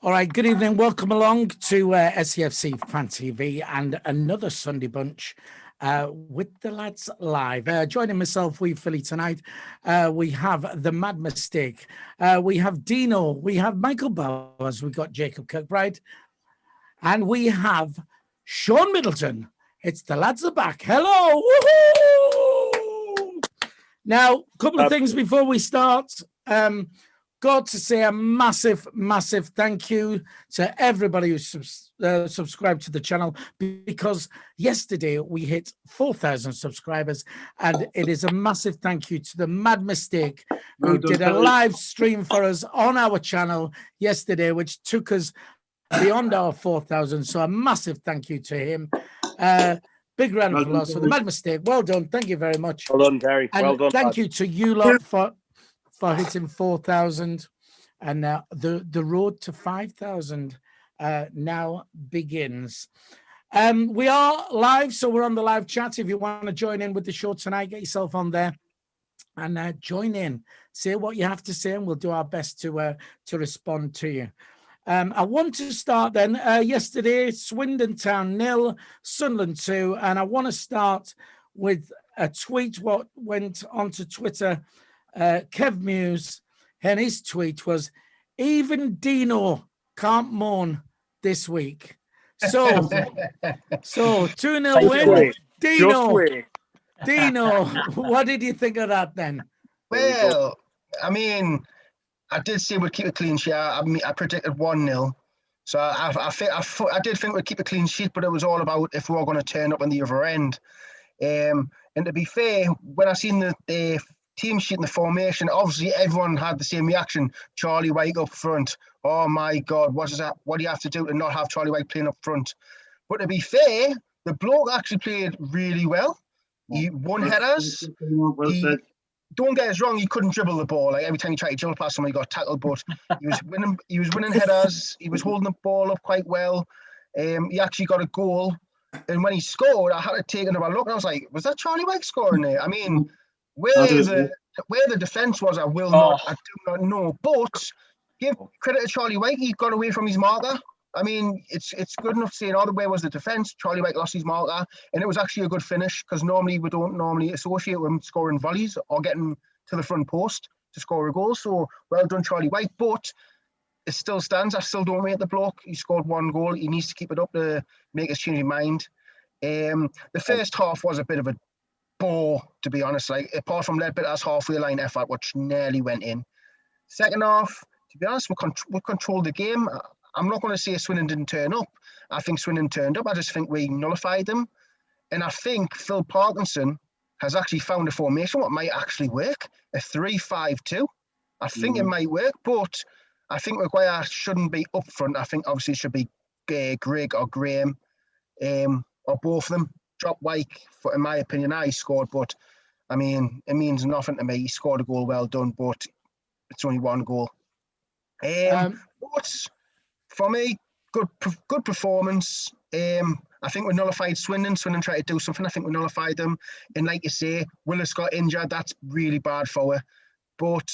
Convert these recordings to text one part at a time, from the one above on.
All right, good evening. Welcome along to SEFC Fan TV and another Sunday bunch with the lads live. Joining myself, we Philly tonight, we have the Mad Mistake, we have Dino, we have Michael Bowers, we've got Jacob Kirkbride, and we have Sean Middleton. It's the lads are back. Hello. Woohoo! Now, a couple of things before we start. Got to say a massive thank you to everybody who subscribed to the channel, because yesterday we hit 4,000 subscribers, and it is a massive thank you to the Mad Mistake who did a live stream for us on our channel yesterday, which took us beyond our 4,000. So a massive thank you to him. Big round of applause for the Mad Mistake. Well done. Thank you very much. Well done, Gary. And well done. Thank you to you lot for hitting 4,000, and the road to 5,000 now begins. We are live, so we're on the live chat. If you want to join in with the show tonight, get yourself on there and join in. Say what you have to say, and we'll do our best to respond to you. I want to start then. Yesterday, Swindon Town 0, Sunderland 2, and I want to start with a tweet what went onto Twitter. Kev Muse, and his tweet was, "Even Dino can't moan this week." So 2-0 win. Dino, what did you think of that then? Well, I mean, I did say we'd keep a clean sheet. I predicted 1-0. So I did think we'd keep a clean sheet, but it was all about if we were going to turn up on the other end. And to be fair, when I seen the team sheet and the formation, obviously everyone had the same reaction. Charlie WYKE up front. Oh my God, what is that? What do you have to do to not have Charlie WYKE playing up front? But to be fair, the bloke actually played really well. He won headers. Don't get us wrong, he couldn't dribble the ball. Like every time he tried to dribble past someone, he got tackled. But he was winning headers. He was holding the ball up quite well. He actually got a goal. And when he scored, I had to take another look. And I was like, was that Charlie WYKE scoring there? I mean, where the defence was, I do not know. But give credit to Charlie WYKE, he got away from his marker. I mean, it's good enough saying, oh, where was the defence? Charlie WYKE lost his marker, and it was actually a good finish, because normally we don't associate with him scoring volleys or getting to the front post to score a goal. So well done, Charlie WYKE. But it still stands. I still don't rate the bloke. He scored one goal. He needs to keep it up to make us change his mind. The first half was a bit of a bore, to be honest. Like, apart from Ledbetter's halfway line effort, which nearly went in. Second half, to be honest, we controlled the game. I'm not going to say Swindon didn't turn up. I think Swindon turned up. I just think we nullified them. And I think Phil Parkinson has actually found a formation what might actually work, a 3-5-2. I think it might work, but I think Maguire shouldn't be up front. I think obviously it should be Greg or Graham, or both of them. Drop WYKE, in my opinion. He scored, but I mean, it means nothing to me. He scored a goal, well done, but it's only one goal. But for me, good performance. I think we nullified Swindon. Swindon tried to do something. I think we nullified them. And like you say, Willis got injured. That's really bad for her. But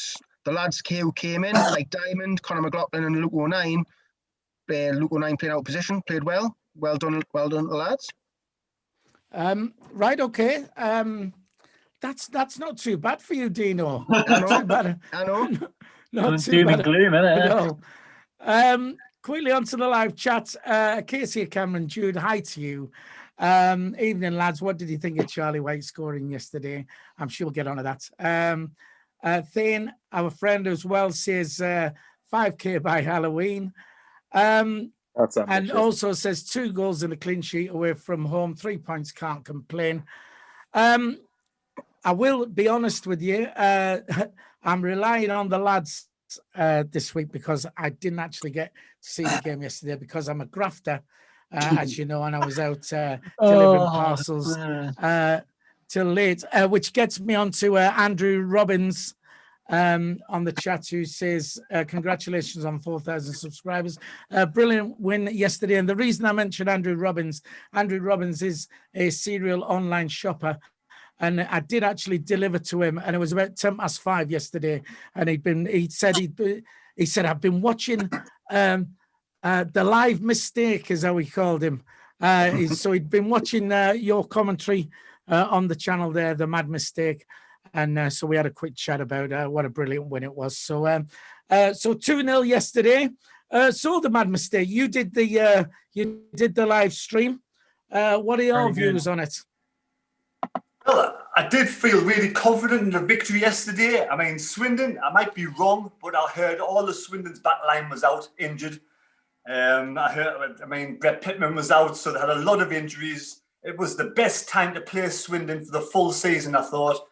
the lads who came in, like Diamond, Conor McLaughlin and Luke O'Nien, Luke O'Nien played out of position, played well. Well done, the lads. Right, okay. That's not too bad for you, Dino. I know. Not too doom bad. and gloom, isn't it? No. Quickly onto the live chat. Casey Cameron, Jude, hi to you. Evening, lads. What did you think of Charlie WYKE scoring yesterday? I'm sure we'll get on to that. Thane, our friend as well, says 5K by Halloween. And also says 2 goals and a clean sheet away from home. 3 points, can't complain. I will be honest with you. I'm relying on the lads this week, because I didn't actually get to see the game yesterday, because I'm a grafter, as you know, and I was out delivering parcels till late, which gets me on to Andrew Robbins on the chat, who says, congratulations on 4,000 subscribers. Brilliant win yesterday. And the reason I mentioned Andrew Robbins is a serial online shopper. And I did actually deliver to him, and it was about 5:10 yesterday. And he said, I've been watching The live mistake is how we called him. So he'd been watching your commentary on the channel there, the Mad Mistake, and so we had a quick chat about what a brilliant win it was. So 2-0 yesterday. So the Mad Mistake, you did the live stream. What are your views on it? Well, I did feel really confident in the victory yesterday. I mean, Swindon, I might be wrong, but I heard all the Swindon's back line was out, injured. Brett Pittman was out, so they had a lot of injuries. It was the best time to play Swindon for the full season, I thought.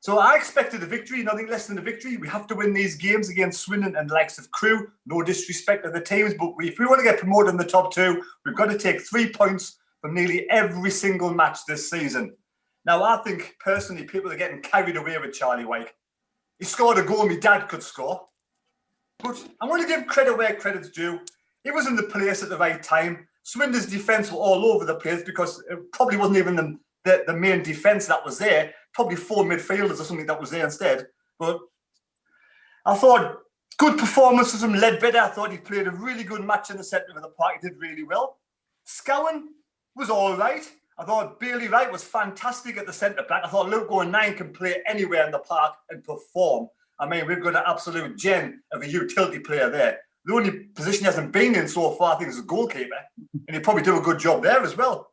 So I expected a victory, nothing less than a victory. We have to win these games against Swindon and the likes of Crewe. No disrespect to the teams, but if we want to get promoted in the top two, we've got to take 3 points from nearly every single match this season. Now, I think, personally, people are getting carried away with Charlie WYKE. He scored a goal my dad could score. But I'm going to give credit where credit's due. He was in the place at the right time. Swindon's defence were all over the place because it probably wasn't even the main defence that was there. Probably 4 midfielders or something that was there instead. But I thought good performances from Ledbetter. I thought he played a really good match in the centre of the park. He did really well. Scowen was all right. I thought Bailey Wright was fantastic at the centre-back. I thought Luke O'Neill can play anywhere in the park and perform. I mean, we've got an absolute gem of a utility player there. The only position he hasn't been in so far, I think, is a goalkeeper. And he'd probably do a good job there as well.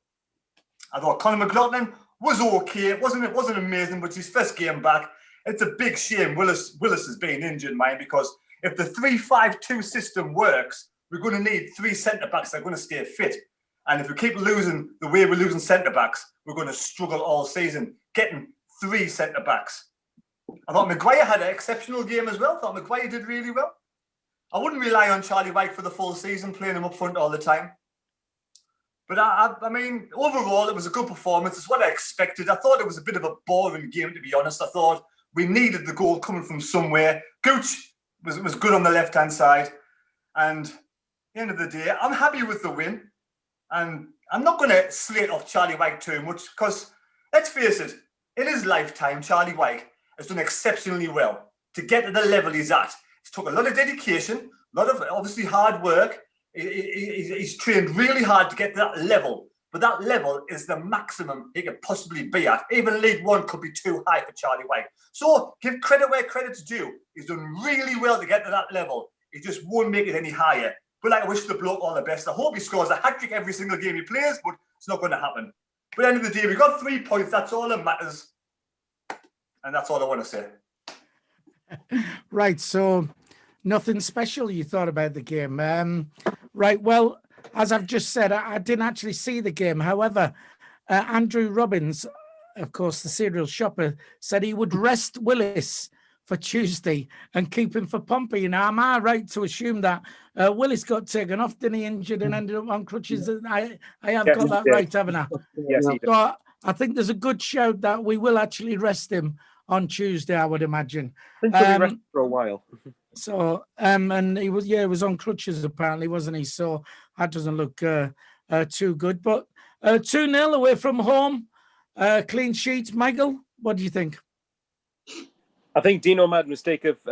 I thought Conor McLaughlin was okay. It wasn't amazing, but his first game back. It's a big shame Willis has been injured, man, because if the 3-5-2 system works, we're going to need 3 centre-backs that are going to stay fit. And if we keep losing the way we're losing centre-backs, we're going to struggle all season getting 3 centre-backs. I thought Maguire had an exceptional game as well. I thought Maguire did really well. I wouldn't rely on Charlie WYKE for the full season, playing him up front all the time. But I mean, overall, it was a good performance. It's what I expected. I thought it was a bit of a boring game, to be honest. I thought we needed the goal coming from somewhere. Gooch was good on the left-hand side. And at the end of the day, I'm happy with the win. And I'm not going to slate off Charlie WYKE too much because, let's face it, in his lifetime, Charlie WYKE has done exceptionally well to get to the level he's at. It's took a lot of dedication, a lot of obviously hard work. He's trained really hard to get to that level, but that level is the maximum he could possibly be at. Even League One could be too high for Charlie WYKE. So give credit where credit's due. He's done really well to get to that level. He just won't make it any higher. But I wish the bloke all the best. I hope he scores a hat-trick every single game he plays, but it's not going to happen. But at the end of the day, we got 3 points. That's all that matters. And that's all I want to say. Right. So nothing special you thought about the game. Right. Well, as I've just said, I didn't actually see the game. However, Andrew Robbins, of course, the serial shopper, said he would rest Willis for Tuesday and keep him for Pompey. Now, am I right to assume that Willis got taken off, didn't he, injured and ended up on crutches? I have got that right, haven't I? Yes, he did. So I think there's a good shout that we will actually rest him on Tuesday, I would imagine. I think he'll be rested for a while. So, and he was on crutches apparently, wasn't he? So that doesn't look too good. But 2-0 away from home, clean sheet. Michael, what do you think? I think Dino made a mistake of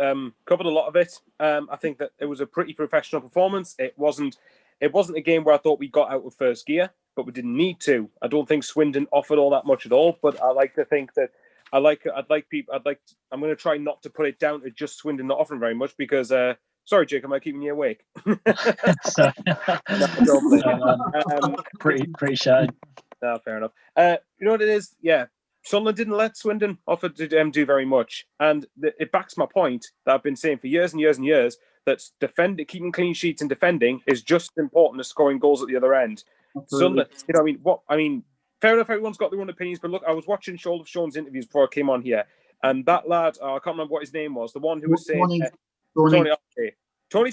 covered a lot of it. I think that it was a pretty professional performance. It wasn't a game where I thought we got out of first gear, but we didn't need to. I don't think Swindon offered all that much at all. But I like to think that I'm going to try not to put it down to just Swindon not offering very much because sorry, Jake, am I keeping you awake? Pretty shy. No, fair enough. You know what it is? Yeah. Sunderland didn't let Swindon offer to do very much. And it backs my point that I've been saying for years and years and years that keeping clean sheets and defending is just as important as scoring goals at the other end. Sunderland, fair enough, everyone's got their own opinions, but look, I was watching Shoulder of Sean's interviews before I came on here, and that lad, I can't remember what his name was, the one who was saying... Tony,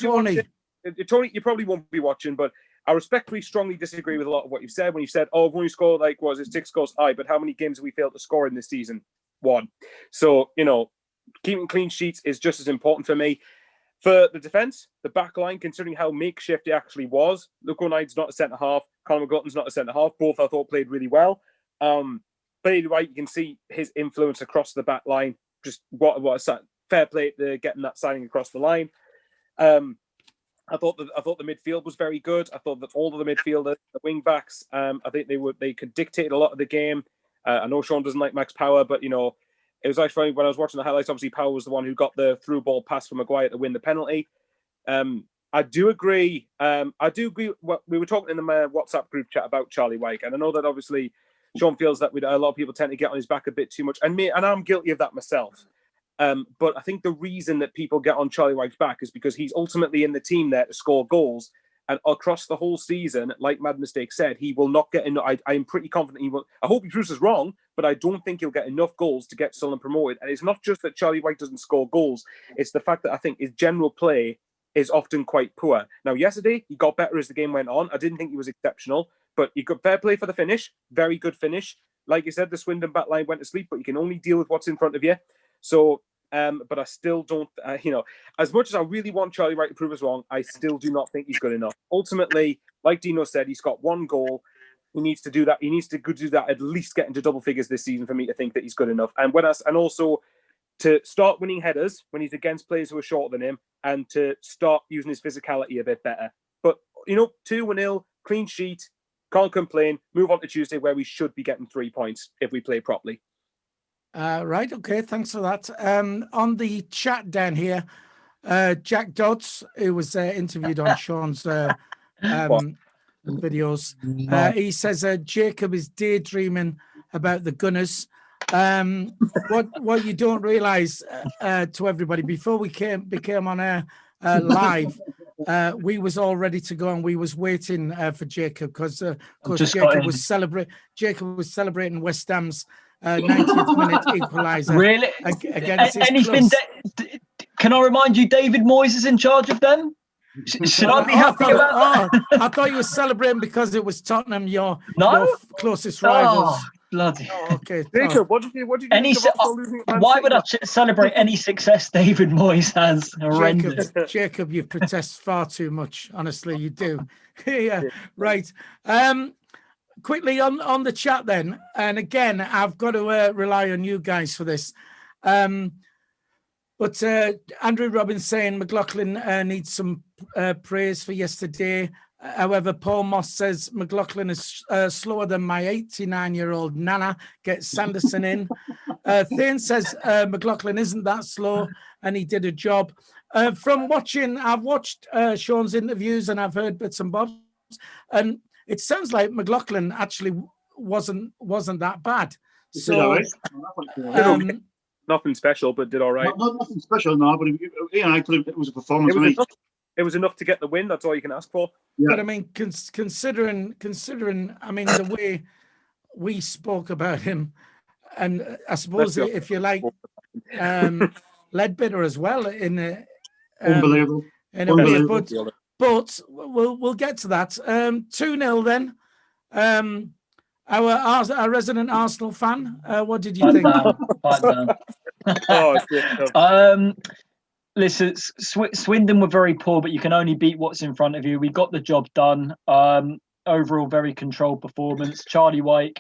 you probably won't be watching, but I respectfully strongly disagree with a lot of what you've said when you said, we've only scored 6 goals. But how many games have we failed to score in this season? 1. So, keeping clean sheets is just as important for me. For the defence, the back line, considering how makeshift it actually was, Luke O'Neill's not a centre-half, Conor McLaughlин's not a centre-half. Both, I thought, played really well. But anyway, you can see his influence across the back line. Just what a fair play to getting that signing across the line. I thought the midfield was very good. I thought that all of the midfielders, the wing backs, I think they could dictate a lot of the game. I know Sean doesn't like Max Power, but it was actually when I was watching the highlights. Obviously, Power was the one who got the through ball pass for Maguire to win the penalty. I do agree. What we were talking in the WhatsApp group chat about Charlie WYKE, and I know that obviously Sean feels that a lot of people tend to get on his back a bit too much, and I'm guilty of that myself. But I think the reason that people get on Charlie WYKE's back is because he's ultimately in the team there to score goals. And across the whole season, like Mad Mistake said, he will not get enough. I'm pretty confident he will. I hope he proves us wrong, but I don't think he'll get enough goals to get Sunderland promoted. And it's not just that Charlie WYKE doesn't score goals. It's the fact that I think his general play is often quite poor. Now, yesterday, he got better as the game went on. I didn't think he was exceptional, but he got fair play for the finish. Very good finish. Like you said, the Swindon back line went to sleep, but you can only deal with what's in front of you. So, but I still don't, as much as I really want Charlie WYKE to prove us wrong, I still do not think he's good enough. Ultimately, like Dino said, he's got one goal. He needs to do that. He needs to do that, at least get into double figures this season for me to think that he's good enough. And also to start winning headers when he's against players who are shorter than him, and to start using his physicality a bit better. But 2-0, clean sheet, can't complain. Move on to Tuesday, where we should be getting 3 points if we play properly. Right, okay, thanks for that. On the chat down here, Jack Dodds, who was interviewed on Sean's videos, he says Jacob is daydreaming about the Gunners. What you don't realise, to everybody, before we became on air live, we was all ready to go and we was waiting for Jacob because Jacob was celebrating West Ham's 90th minute equaliser. Really? Against his anything? Can I remind you, David Moyes is in charge of them? Should I be happy about that? I thought you were celebrating because it was Tottenham, your closest rivals. Oh, bloody. Oh, okay. Jacob, what did you why would I celebrate any success David Moyes has? Horrendous. Jacob, you protest far too much. Honestly, you do. Yeah, right. Quickly on the chat then, and again, I've got to rely on you guys for this. But Andrew Robbins saying McLaughlin needs some praise for yesterday. However, Paul Moss says McLaughlin is slower than my 89-year-old Nana. Get Sanderson in. Thane says McLaughlin isn't that slow, and he did a job. From watching, I've watched Sean's interviews and I've heard bits and bobs, and it sounds like McLaughlin actually wasn't that bad. So nothing special, but did all right. Nothing special, no. But I thought it was a performance. It was enough to get the win. That's all you can ask for. Yeah. But I mean, considering, I mean, the way we spoke about him, and I suppose if you like, Leadbitter as well in unbelievable. In a way, but we'll get to that. 2-0 then. Our resident Arsenal fan, what did you think? Listen, Swindon were very poor, but you can only beat what's in front of you. We got the job done. Overall, very controlled performance. Charlie WYKE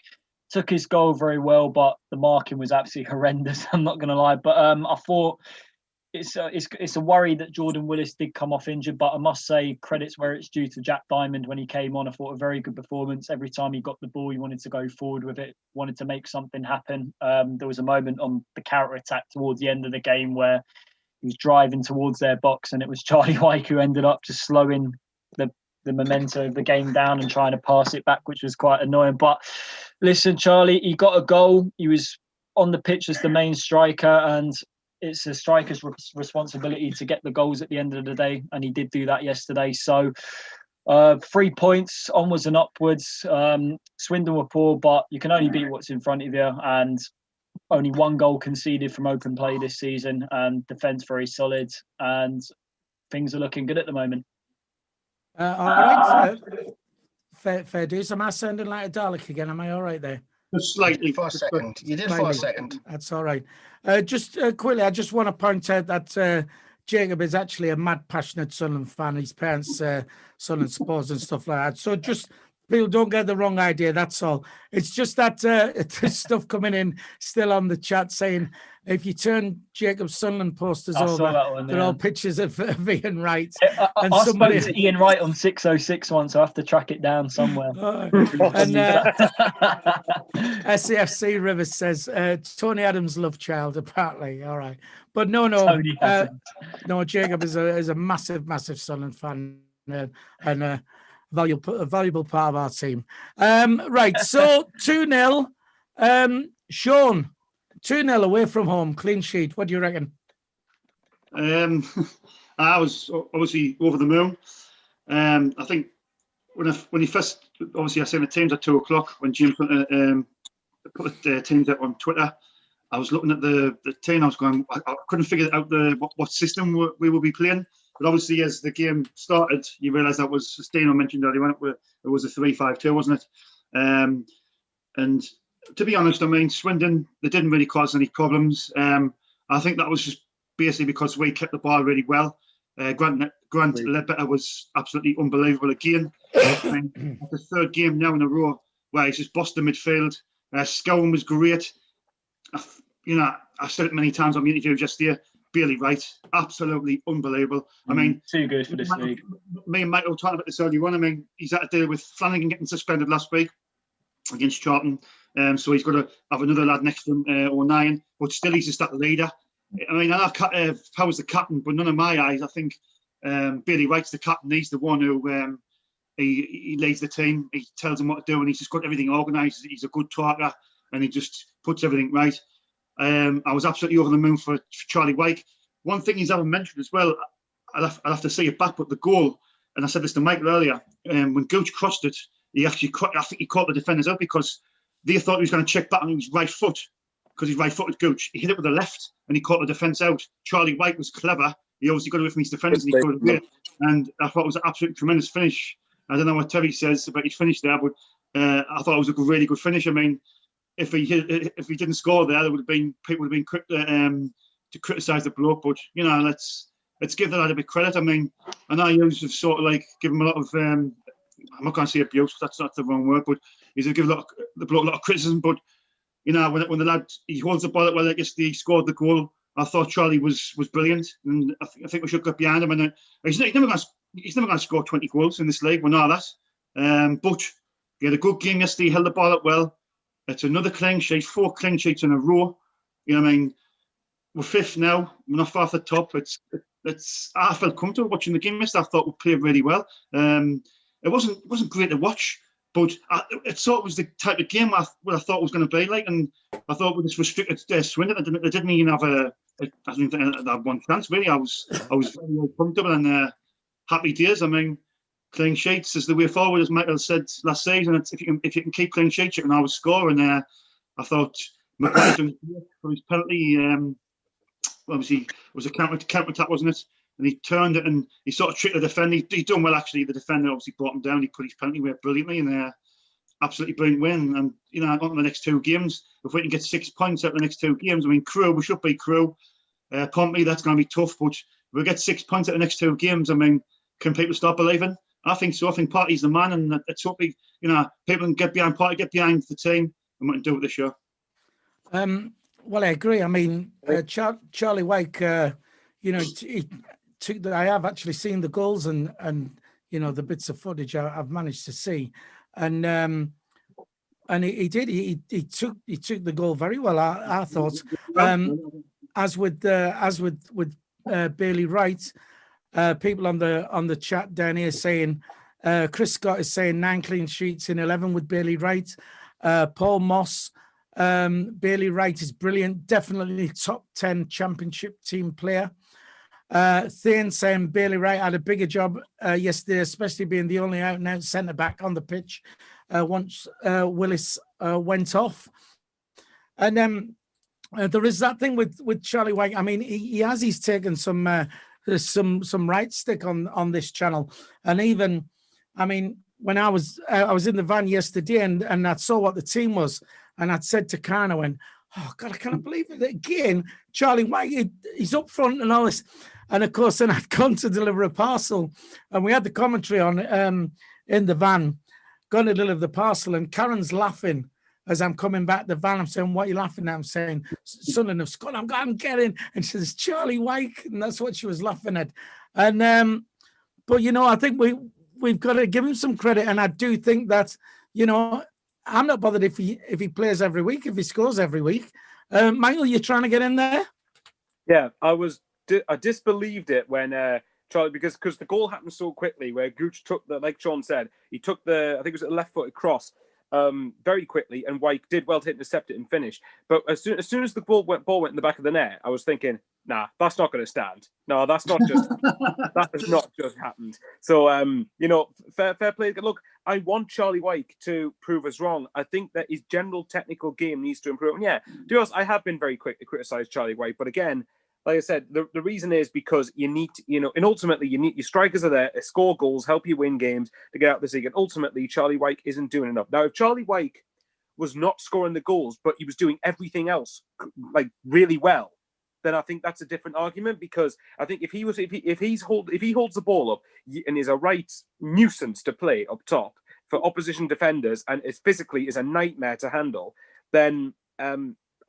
took his goal very well, but the marking was absolutely horrendous. I'm not going to lie, but I thought it's a worry that Jordan Willis did come off injured, but I must say credits where it's due to Jack Diamond when he came on. I thought a very good performance. Every time he got the ball, he wanted to go forward with it, wanted to make something happen. There was a moment on the counter attack towards the end of the game where he was driving towards their box, and it was Charlie WYKE who ended up just slowing the momentum of the game down and trying to pass it back, which was quite annoying. But listen, Charlie, he got a goal. He was on the pitch as the main striker, and it's a striker's responsibility to get the goals at the end of the day, and he did do that yesterday. So 3 points onwards and upwards. Swindon were poor, but you can only beat what's in front of you, and only one goal conceded from open play this season, and defence very solid, and things are looking good at the moment. All right, fair dues. Am I sounding like a Dalek again? Am I all right there? Just slightly for a second. You did for a second. That's all right. Just quickly, I just want to point out that Jacob is actually a mad, passionate Sunderland fan. His parents Sunderland supporters and stuff like that. So just People don't get the wrong idea. That's all. It's just that there's stuff coming in still on the chat saying if you turn Jacob's Sunderland posters I saw over, that one, they're yeah. all pictures of Ian Wright. And I somebody- spoke to Ian Wright on 606 once, so I have to track it down somewhere. And SCFC Rivers says Tony Adams' love child, apparently. All right, but no, Tony Adams. no. Jacob is a massive Sunderland fan and a valuable part of our team. Right, so 2-0. Sean, 2-0 away from home, clean sheet. What do you reckon? I was obviously over the moon. I think when he first, obviously I seen the teams at 2:00 when Jim put the teams out on Twitter. I was looking at the team. I was going, I couldn't figure out what system we will be playing. But obviously, as the game started, you realise that was Steno mentioned earlier. It was a 3-5-2, wasn't it? And to be honest, I mean, Swindon, they didn't really cause any problems. I think that was just basically because we kept the ball really well. Grant Ledbetter was absolutely unbelievable again. I mean, the third game now in a row where he's just bossed the midfield. Scowen was great. I've said it many times on the interview just there. Bailey Wright, absolutely unbelievable. I mean, too good for this league. Me and Michael were talking about this earlier on. I mean, he's had to deal with Flanagan getting suspended last week against Charlton. So he's got to have another lad next to him, 09, but still he's just that leader. I mean, I know Power's the captain, but none of my eyes, I think Bailey Wright's the captain. He's the one who he leads the team. He tells them what to do, and he's just got everything organised. He's a good talker, and he just puts everything right. I was absolutely over the moon for Charlie WYKE. One thing he's haven't mentioned as well, I'll have to say it back, but the goal, and I said this to Michael earlier, when Gooch crossed it, I think he caught the defenders out because they thought he was going to check back on his right foot because he's right-footed Gooch. He hit it with the left and he caught the defence out. Charlie WYKE was clever. He obviously got away from his defenders and he got away. And I thought it was an absolutely tremendous finish. I don't know what Terry says about his finish there, but I thought it was a really good finish. I mean, if he didn't score there would have been people would have been quick to criticise the bloke. But let's give the lad a bit of credit. I mean, I know you have sort of like give him a lot of I'm not going to say abuse. That's not the wrong word, but he's going to give the bloke a lot of criticism. But when the lad he holds the ball well, I guess he scored the goal. I thought Charlie was brilliant, and I think we should get behind him. And he's never going to score 20 goals in this league. We know that. But he had a good game yesterday. He held the ball up well. It's another clean sheet, 4 clean sheets in a row. You know what I mean? We're 5th now. We're not far off the top. I felt comfortable watching the game yesterday. I thought we played really well. It wasn't great to watch, but it sort of was the type of game I thought it was going to be like. And I thought with this restricted Swindon, they didn't even have I think they had one chance really. I was very comfortable and happy days. I mean, clean sheets is the way forward, as Michael said last season. If you can keep clean sheets, you can always score. And I thought McGuire done for his penalty. Obviously, it was a counter attack, wasn't it? And he turned it and he sort of tricked the defender. He done well actually. The defender obviously brought him down. He put his penalty away brilliantly and absolutely brilliant win. And on to the next 2 games, if we can get 6 points out of the next 2 games, I mean, Crewe, we should beat Crewe. Pompey, that's going to be tough, but if we get 6 points out of the next 2 games, I mean, can people start believing? I think so. I think Parky's the man, and it's hope people can get behind Parky, get behind the team, and we can do it this year. Well, I agree. I mean, Charlie WYKE, I have actually seen the goals and the bits of footage I've managed to see, and he took the goal very well. I thought, as with Bailey Wright. People on the chat down here saying, Chris Scott is saying 9 clean sheets in 11 with Bailey Wright. Paul Moss, Bailey Wright is brilliant, definitely top 10 championship team player. Thane saying Bailey Wright had a bigger job yesterday, especially being the only out-and-out centre-back on the pitch once Willis went off. And then there is that thing with Charlie WYKE. I mean, he's taken some right stick on this channel, and even, I mean, when I was in the van yesterday and I saw what the team was, and I'd said to Karen, I went, oh God, I can't believe it again. Charlie WYKE, he's up front and all this, and of course then I'd gone to deliver a parcel, and we had the commentary on in the van, got to deliver the parcel, and Karen's laughing as I'm coming back the van. I'm saying, "What are you laughing at?" I'm saying, "Sunderland have scored. I'm getting." And she says, "Charlie WYKE," and that's what she was laughing at. And but you know, I think we've got to give him some credit, and I do think that, you know, I'm not bothered if he plays every week, if he scores every week. Michael, you're trying to get in there? Yeah, I disbelieved it when Charlie, because the goal happened so quickly, where Gooch took like Sean said, he took I think it was a left-footed cross very quickly, and WYKE did well to intercept it and finish. But as soon as the ball went in the back of the net, I was thinking, nah, that's not going to stand. No, that's not just that has not just happened. So you know, fair play. Look, I want Charlie WYKE to prove us wrong. I think that his general technical game needs to improve. And yeah, to be honest, I have been very quick to criticize Charlie WYKE, but again, like I said, the reason is because you need to, you know, and ultimately you need your strikers are there to score goals, help you win games, to get out this league. And ultimately, Charlie WYKE isn't doing enough. Now, if Charlie WYKE was not scoring the goals, but he was doing everything else like really well, then I think that's a different argument. Because I think if he holds the ball up and is a right nuisance to play up top for opposition defenders, and is physically is a nightmare to handle, then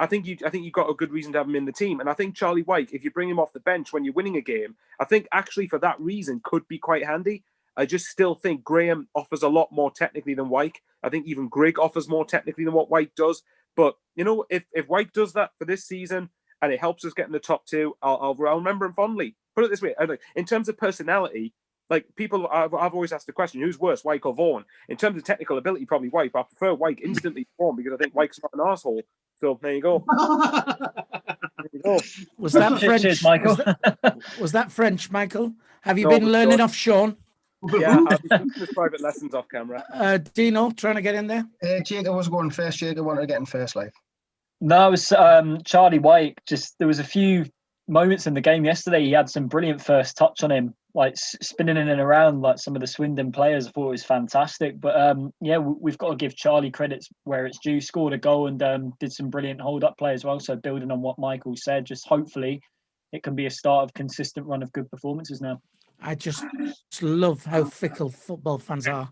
I think you've got a good reason to have him in the team. And I think Charlie WYKE, if you bring him off the bench when you're winning a game, I think actually for that reason could be quite handy. I just still think Graham offers a lot more technically than WYKE. I think even Grigg offers more technically than what WYKE does. But you know, if WYKE does that for this season and it helps us get in the top two, I'll remember him fondly. Put it this way, in terms of personality, like people, I've always asked the question, who's worse, WYKE or Vaughan? In terms of technical ability, probably WYKE. But I prefer WYKE instantly to Vaughan because I think WYKE's not an arsehole. So there you go. Was that French? Cheers, Michael. Was that French, Michael? Have you No, been it was learning good. off Sean? Yeah, I've been doing his private lessons off camera. Dino, trying to get in there? Jacob was going first. Jacob wanted to get in first, like. No, it was Charlie WYKE. Just there was a few moments in the game yesterday. He had some brilliant first touch on him, like spinning in and around like some of the Swindon players. I thought it was fantastic. But yeah, we've got to give Charlie credits where it's due. Scored a goal and did some brilliant hold-up play as well. So building on what Michael said, just hopefully it can be a start of consistent run of good performances now. I just love how fickle football fans are.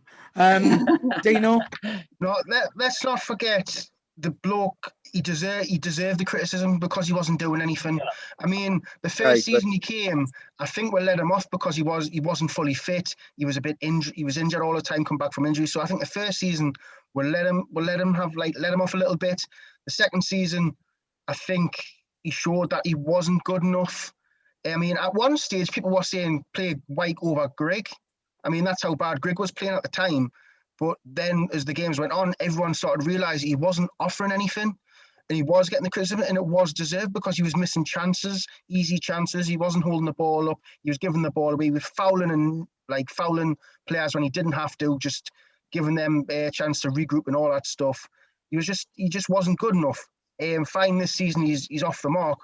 Dino? No, let's not forget the bloke. He deserved the criticism because he wasn't doing anything. Yeah. I mean, the first season he came, I think we let him off because he wasn't fully fit. He was a bit injured. He was injured all the time, come back from injury. So I think the first season we'll let him off a little bit. The second season, I think he showed that he wasn't good enough. I mean, at one stage, people were saying play WYKE over Grigg. I mean, that's how bad Grigg was playing at the time. But then as the games went on, everyone started realising he wasn't offering anything. And he was getting the criticism, and it was deserved because he was missing chances, easy chances. He wasn't holding the ball up. He was giving the ball away. He was fouling players when he didn't have to, just giving them a chance to regroup and all that stuff. He just wasn't good enough. Fine, this season he's off the mark.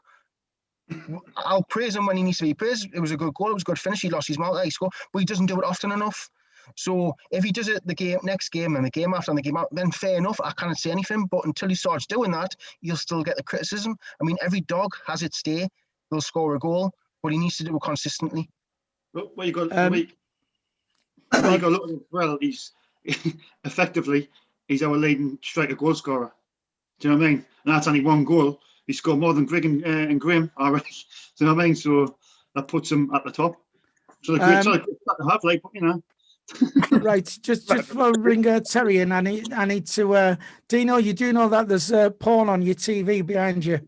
I'll praise him when he needs to be praised. It was a good goal. It was a good finish. He lost his mark. He scored, but he doesn't do it often enough. So if he does it next game and the game after and the game out, then fair enough. I can't say anything. But until he starts doing that, he'll still get the criticism. I mean, every dog has its day. He'll score a goal, but he needs to do it consistently. Well, you got look at him. Well, he's effectively he's our leading striker goal scorer. Do you know what I mean? And that's only one goal. He scored more than Grigg and Graham already. Do you know what I mean? So that puts him at the top. So the great start to have, like, you know. Right, just for Ringer Terry, and I need to Dino, you do know that there's porn on your TV behind you.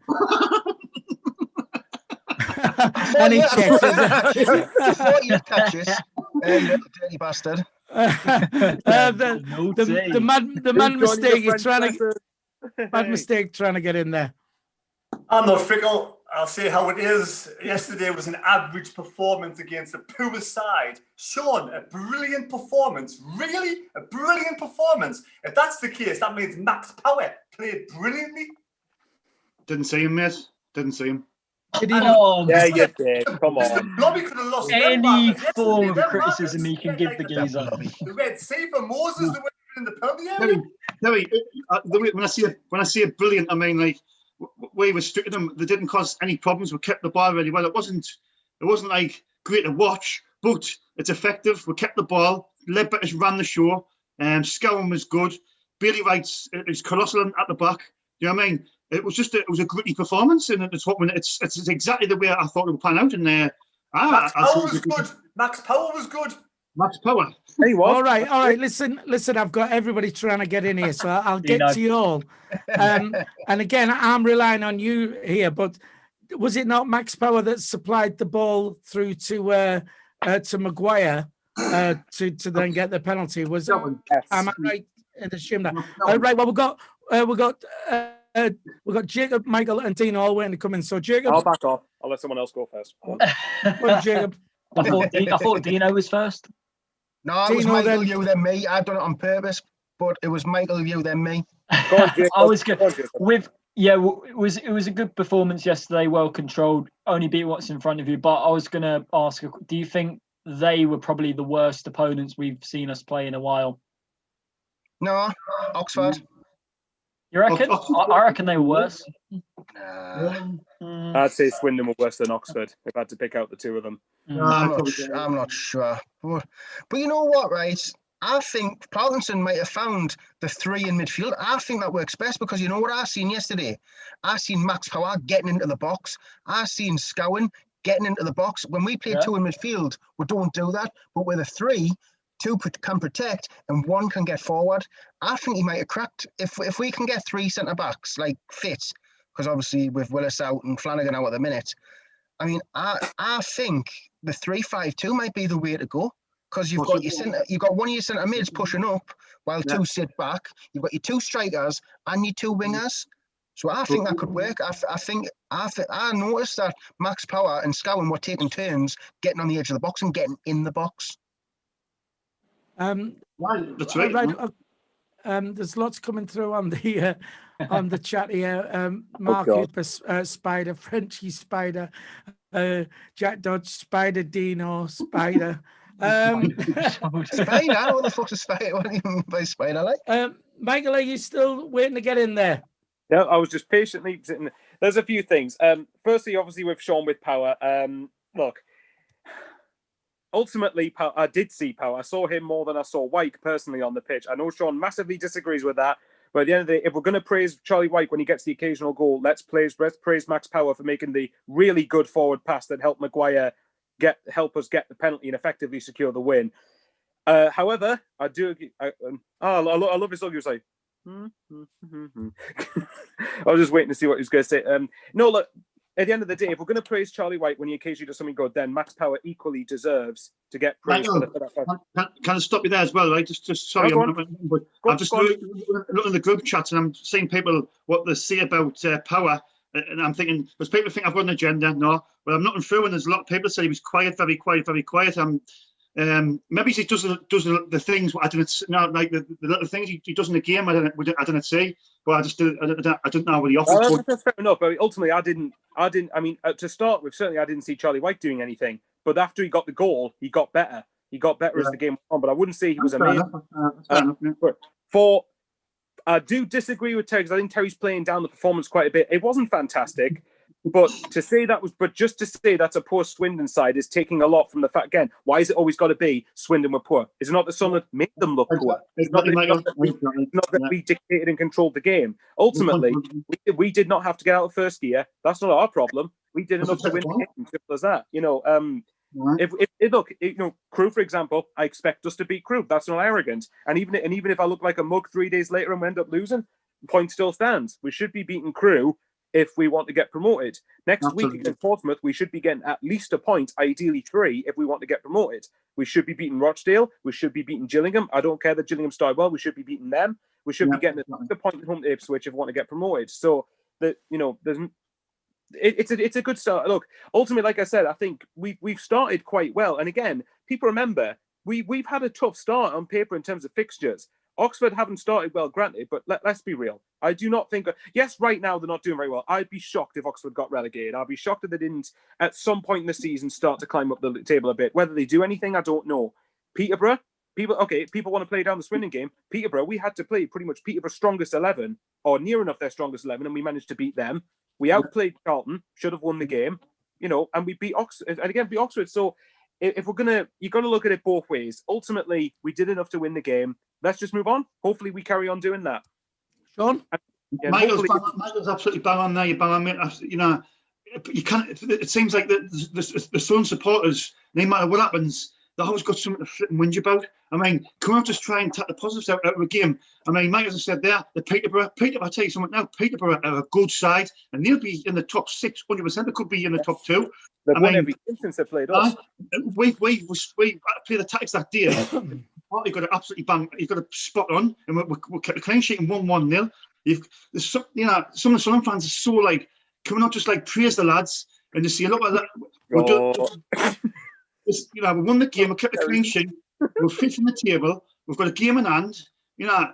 Any checks? I thought you'd catch us, dirty bastard. The man mistake. You're trying to bad mistake trying to get in there. I'm not fickle. I'll say how it is. Yesterday was an average performance against a poor side. Sean, a brilliant performance. Really? A brilliant performance. If that's the case, that means Max Power played brilliantly. Didn't see him, mate. Didn't see him. Did he not? Yeah, you did. Come on. Lobby could have lost any form of criticism he can give the geezer. The Red Sea for Moses, the way in the penalty area. When I say brilliant, I mean, like, we restricted them. They didn't cause any problems. We kept the ball really well. It wasn't like great to watch, but it's effective. We kept the ball. Ledbetter's ran the show. Scowen was good. Bailey Wright's is colossal at the back. You know what I mean? It was a gritty performance, and it's exactly the way I thought it would pan out. And Max Power was good. Max Power was good. Max Power. He was. All right. Listen. I've got everybody trying to get in here, so I'll get to you all. And again, I'm relying on you here. But was it not Max Power that supplied the ball through to Maguire to then get the penalty? Was that? Yes. Am I right in assuming that? Right. Well, we've got Jacob, Michael, and Dean all waiting to come in. So Jacob, I'll back off. I'll let someone else go first. well, Jacob. I thought Dino was first. No, it was Dino, Michael, then. you, then me. I've done it on purpose, but it was Michael, you, then me. Go on, Jacob. I was good. Go on, Jacob. It was a good performance yesterday, well controlled. Only beat what's in front of you. But I was going to ask, do you think they were probably the worst opponents we've seen us play in a while? No, Oxford. You reckon? I reckon they were worse. I'd say Swindon were worse than Oxford if I had to pick out the two of them. I'm not sure. But you know what, right? I think Parkinson might have found the three in midfield. I think that works best because you know what I seen yesterday? I seen Max Power getting into the box. I seen Scowen getting into the box. When we play two in midfield, we don't do that. But with a three, two can protect and one can get forward. I think he might have cracked. If we can get three centre-backs like fit, because obviously with Willis out and Flanagan out at the minute, I mean, I think the 3-5-2 might be the way to go. Because you've got one of your centre mids pushing up while two sit back. You've got your two strikers and your two wingers. So I think that could work. I noticed that Max Power and Scowen were taking turns getting on the edge of the box and getting in the box. That's right. There's lots coming through on the chat here. Mark Hooper, Spider, Frenchie Spider, Jack Dodge, Spider, Dino, Spider. Spider? What the fuck's a spider? What do you mean by spider? Like, Michael, are you still waiting to get in there? Yeah, I was just patiently sitting. There's a few things. Firstly, obviously, with Sean with Power. Look, ultimately, I did see Power. I saw him more than I saw WYKE personally on the pitch. I know Sean massively disagrees with that. But at the end of the day, if we're going to praise Charlie WYKE when he gets the occasional goal, let's praise Max Power for making the really good forward pass that helped Maguire help us get the penalty and effectively secure the win. However, I do. I love his song. He was like, I was just waiting to see what he was going to say. No, look. At the end of the day, if we're going to praise Charlie WYKE when he occasionally does something good, then Max Power equally deserves to get praise for that. Can I stop you there as well, right? Just sorry, I'm just looking at the group chats and I'm seeing people what they say about Power. And I'm thinking, because people think I've got an agenda. No, but I'm looking through, and there's a lot of people say he was quiet, very quiet, very quiet. Maybe he does the things I didn't know, like the little things he does in the game. I didn't see, but I didn't know what he offered. That's fair enough. But ultimately, I didn't. I mean, to start with, certainly I didn't see Charlie WYKE doing anything. But after he got the goal, he got better. He got better as the game went on. But I wouldn't say he was amazing. I do disagree with Terry because I think Terry's playing down the performance quite a bit. It wasn't fantastic, but just to say that's a poor Swindon side is taking a lot from the fact, again, why is it always got to be Swindon were poor? Is it not that someone made them look poor? It's not that we dictated and controlled the game. Ultimately, we did not have to get out of first gear. That's not our problem. We did enough to win the game. Simple as that. Crewe, for example, I expect us to beat Crewe. That's not arrogant. And even if I look like a mug 3 days later and we end up losing, the point still stands. We should be beating Crewe if we want to get promoted. Next week against Portsmouth, we should be getting at least a point, ideally 3, if we want to get promoted. We should be beating Rochdale. We should be beating Gillingham. I don't care that Gillingham started well. We should be beating them. We should be getting a point at home to Ipswich if we want to get promoted. So it's a good start. Look, ultimately, like I said, I think we've started quite well. And again, people remember we've had a tough start on paper in terms of fixtures. Oxford haven't started well, granted, but let's be real. I do not think. Yes, right now they're not doing very well. I'd be shocked if Oxford got relegated. I'd be shocked if they didn't at some point in the season start to climb up the table a bit. Whether they do anything, I don't know. Peterborough, people want to play down the Swindon game. Peterborough, we had to play pretty much Peterborough's strongest 11 or near enough their strongest 11, and we managed to beat them. We outplayed Charlton, should have won the game, and we beat Oxford. And again, beat Oxford. So if you're gonna look at it both ways. Ultimately, we did enough to win the game. Let's just move on. Hopefully, we carry on doing that. Sean? Yeah, Michael's absolutely bang on there. You bang on, mate. You know, you can't. It seems like the Sun supporters, no matter what happens, they always got something to flip and whinge about. I mean, can we not just try and take the positives out of a game? I mean, Mike, as I said there, the Peterborough, I tell you something now, Peterborough are a good side, and they'll be in the top 6, 100%. They could be in the top 2. They've won every game since they played us. We played the tactics that day. Parky got it absolutely bang. He's got it spot on, and we kept the clean sheet in 1-1-0. Some of the Sunderland fans are so like, can we not just like praise the lads and just see a lot of that? You know, we won the game, we kept the clean sheet, we're fifth in the table, we've got a game in hand. You know,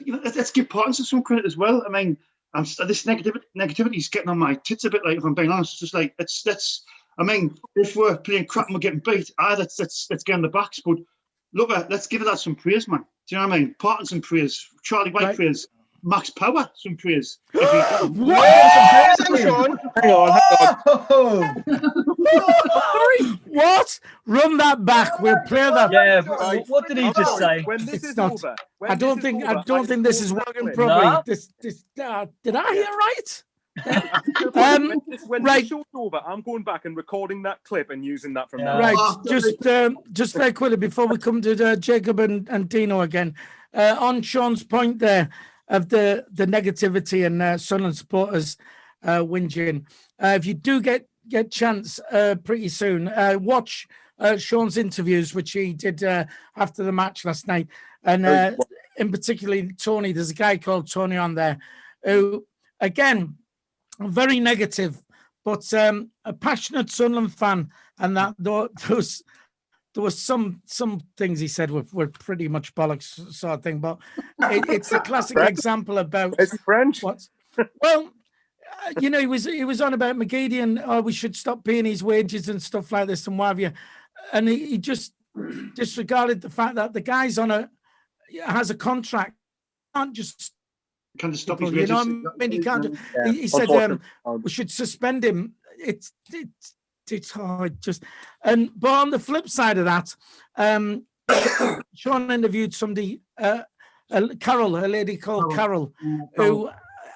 let's give Parkinson some credit as well. I mean, this negativity is getting on my tits a bit. Like, if I'm being honest, it's just like let's. I mean, if we're playing crap and we're getting beat, let's get on the backs. But look, let's give that some praise, man. Do you know what I mean? Parkinson praise, Charlie White praise. Max Power, some praise. What? Hang on. What? Run that back. We'll play that. Yeah. What did he just say? When this It's is not- over. I don't think this is working properly. No. Did I hear right? When right. the show's over, I'm going back and recording that clip and using that from now. Right. Just very quickly before we come to Jacob and Dino again, on Sean's point there of the negativity and Sunderland supporters whinging. If you do get chance pretty soon, watch Sean's interviews, which he did after the match last night, and in particularly Tony. There's a guy called Tony on there who, again, very negative, but a passionate Sunderland fan, and that there was some things he said were pretty much bollocks sort of thing, but it's a classic example about Is he French? what. Well, you know, he was on about McGeady and we should stop paying his wages and stuff like this and what have you, and he just disregarded the fact that the guy's has a contract. Can't just stop his wages. You know what I mean? He can't. He said we should suspend him. It's hard just but on the flip side of that, Sean interviewed somebody, Carol, a lady called Carol, who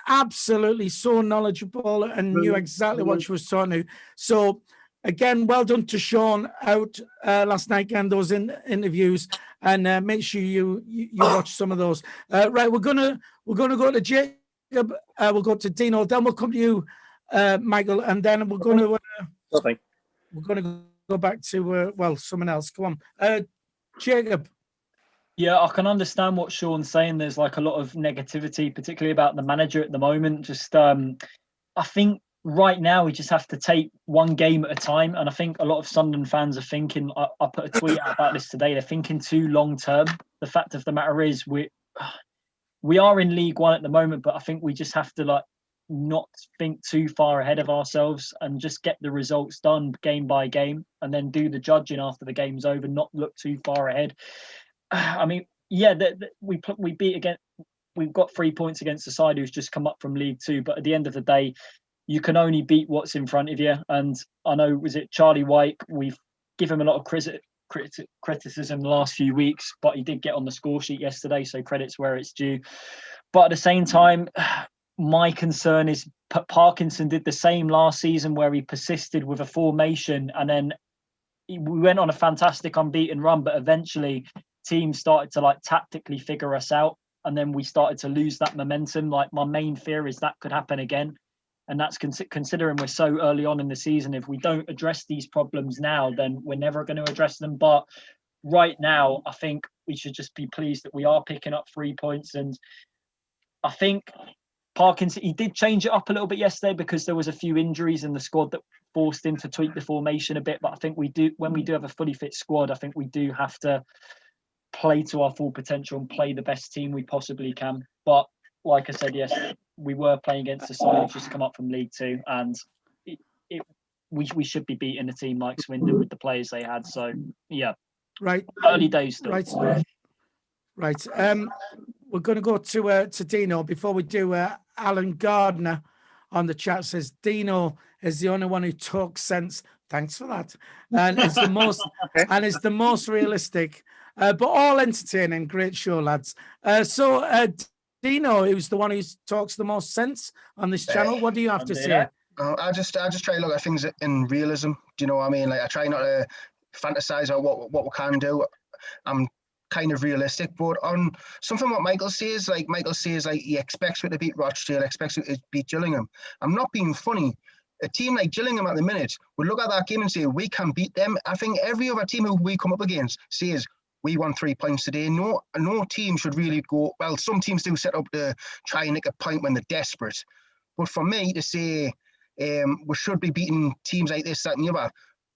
absolutely so knowledgeable and knew exactly what she was talking to. So again, well done to Sean out last night and those interviews, and make sure you watch some of those. Right, we're gonna go to Jacob. We'll go to Dino. Then we'll come to you, Michael, and then we're going to. Nothing. We're going to go back to someone else. Come on, Jacob. Yeah, I can understand what Sean's saying. There's like a lot of negativity, particularly about the manager at the moment. Just, I think right now we just have to take one game at a time. And I think a lot of Sunderland fans are thinking. I put a tweet out about this today. They're thinking too long term. The fact of the matter is, we are in League One at the moment, but I think we just have to not think too far ahead of ourselves and just get the results done game by game, and then do the judging after the game's over. Not look too far ahead. I mean, yeah, we beat again. We've got 3 points against the side who's just come up from League Two, but at the end of the day, you can only beat what's in front of you. And I know, was it Charlie White? We've given him a lot of criticism the last few weeks, but he did get on the score sheet yesterday, so credit's where it's due. But at the same time, my concern is Parkinson did the same last season, where he persisted with a formation, and then we went on a fantastic unbeaten run, but eventually teams started to tactically figure us out, and then we started to lose that momentum. My main fear is that could happen again, and that's considering we're so early on in the season. If we don't address these problems now, then we're never going to address them. But right now, I think we should just be pleased that we are picking up 3 points. And I think Parkinson, he did change it up a little bit yesterday because there was a few injuries in the squad that forced him to tweak the formation a bit. But I think when we do have a fully fit squad, I think we do have to play to our full potential and play the best team we possibly can. But like I said, yes, we were playing against a side who's just come up from League Two, and we should be beating a team like Swindon with the players they had. So yeah, right, early days still. Right. We're going to go to Dino. Before we do, Alan Gardner on the chat says Dino is the only one who talks sense Thanks for that. And it's the most realistic, but all entertaining. Great show, lads. So Dino, who's the one who talks the most sense on this channel, what do you have to say? I just try to look at things in realism. Do you know what I mean? Like, I try not to fantasize about what we can do. I'm kind of realistic, but on something what Michael says, he expects it to beat Rochdale, expects it to beat Gillingham. I'm not being funny. A team like Gillingham at the minute would look at that game and say, we can beat them. I think every other team who we come up against says, we won 3 points today. No team should really go, well, some teams do set up to try and nick a point when they're desperate. But for me to say we should be beating teams like this, that and the other,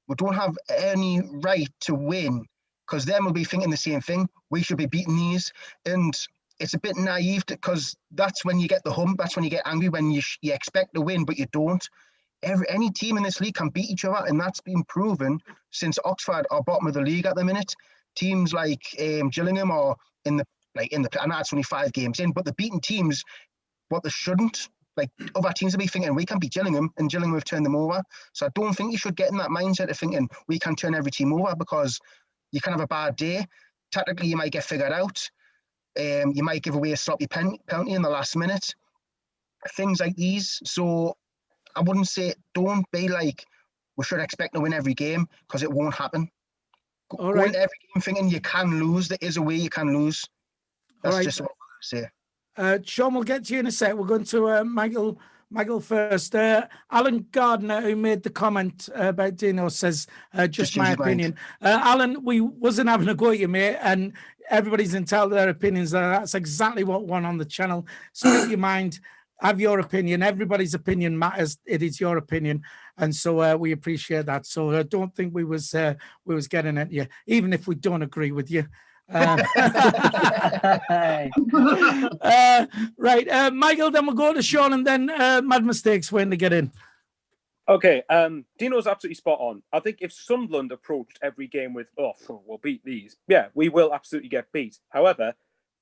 we don't have any right to win, because then we'll be thinking the same thing. We should be beating these. And it's a bit naive, because that's when you get the hump, that's when you get angry, when you expect to win, but you don't. Any team in this league can beat each other, and that's been proven since Oxford are bottom of the league at the minute. Teams like Gillingham are in the and that's only 5 games in, but the beating teams, what they shouldn't. Like, other teams will be thinking we can beat Gillingham, and Gillingham have turned them over. So I don't think you should get in that mindset of thinking we can turn every team over, because you can have a bad day. Tactically, you might get figured out. You might give away a sloppy penalty in the last minute. Things like these. So I wouldn't say, don't be like, we should expect to win every game, because it won't happen. Go into every game thinking you can lose. There is a way you can lose. That's just what I say. Sean, we'll get to you in a sec. We're going to Michael first. Alan Gardner, who made the comment about Dino, says, just my opinion. Alan, we wasn't having a go at you, mate, and everybody's entitled to their opinions. That's exactly what won on the channel. Speak your mind. Have your opinion. Everybody's opinion matters. It is your opinion, and so we appreciate that. So I don't think we was getting at you, even if we don't agree with you. Right, Michael. Then we'll go to Sean, and then Mad Mistakes when to get in. Okay, Dino's absolutely spot on. I think if Sunderland approached every game with, we'll beat these, yeah, we will absolutely get beat. However,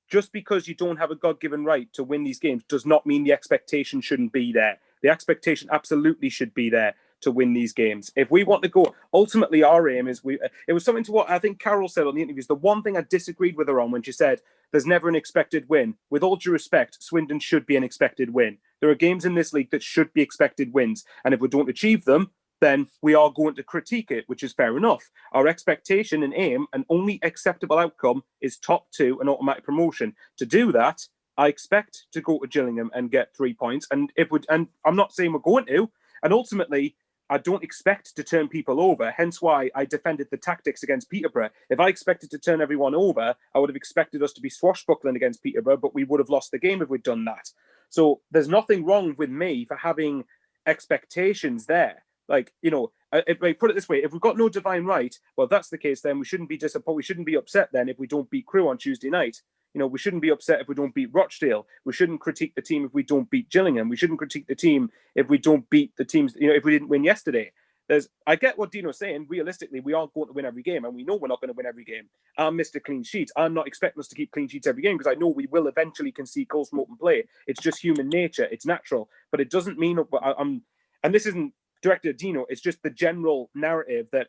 just because you don't have a God-given right to win these games does not mean the expectation shouldn't be there. The expectation absolutely should be there to win these games. If we want to go, ultimately our aim is, it was something to what I think Carol said on the interviews. The one thing I disagreed with her on when she said there's never an expected win. With all due respect, Swindon should be an expected win. There are games in this league that should be expected wins. And if we don't achieve them, then we are going to critique it, which is fair enough. Our expectation and aim and only acceptable outcome is top 2 and automatic promotion. To do that, I expect to go to Gillingham and get 3 points. And I'm not saying we're going to. And ultimately, I don't expect to turn people over, hence why I defended the tactics against Peterborough. If I expected to turn everyone over, I would have expected us to be swashbuckling against Peterborough, but we would have lost the game if we'd done that. So there's nothing wrong with me for having expectations there. Like, if I put it this way, if we've got no divine right, well, that's the case, then we shouldn't be disappointed. We shouldn't be upset then if we don't beat Crewe on Tuesday night. We shouldn't be upset if we don't beat Rochdale. We shouldn't critique the team if we don't beat Gillingham. We shouldn't critique the team if we don't beat the teams, if we didn't win yesterday. I get what Dino's saying. Realistically, we aren't going to win every game, and we know we're not going to win every game. I'm Mr. Clean Sheets. I'm not expecting us to keep clean sheets every game, because I know we will eventually concede goals from open play. It's just human nature. It's natural. But it doesn't mean, and this isn't directed at Dino, it's just the general narrative that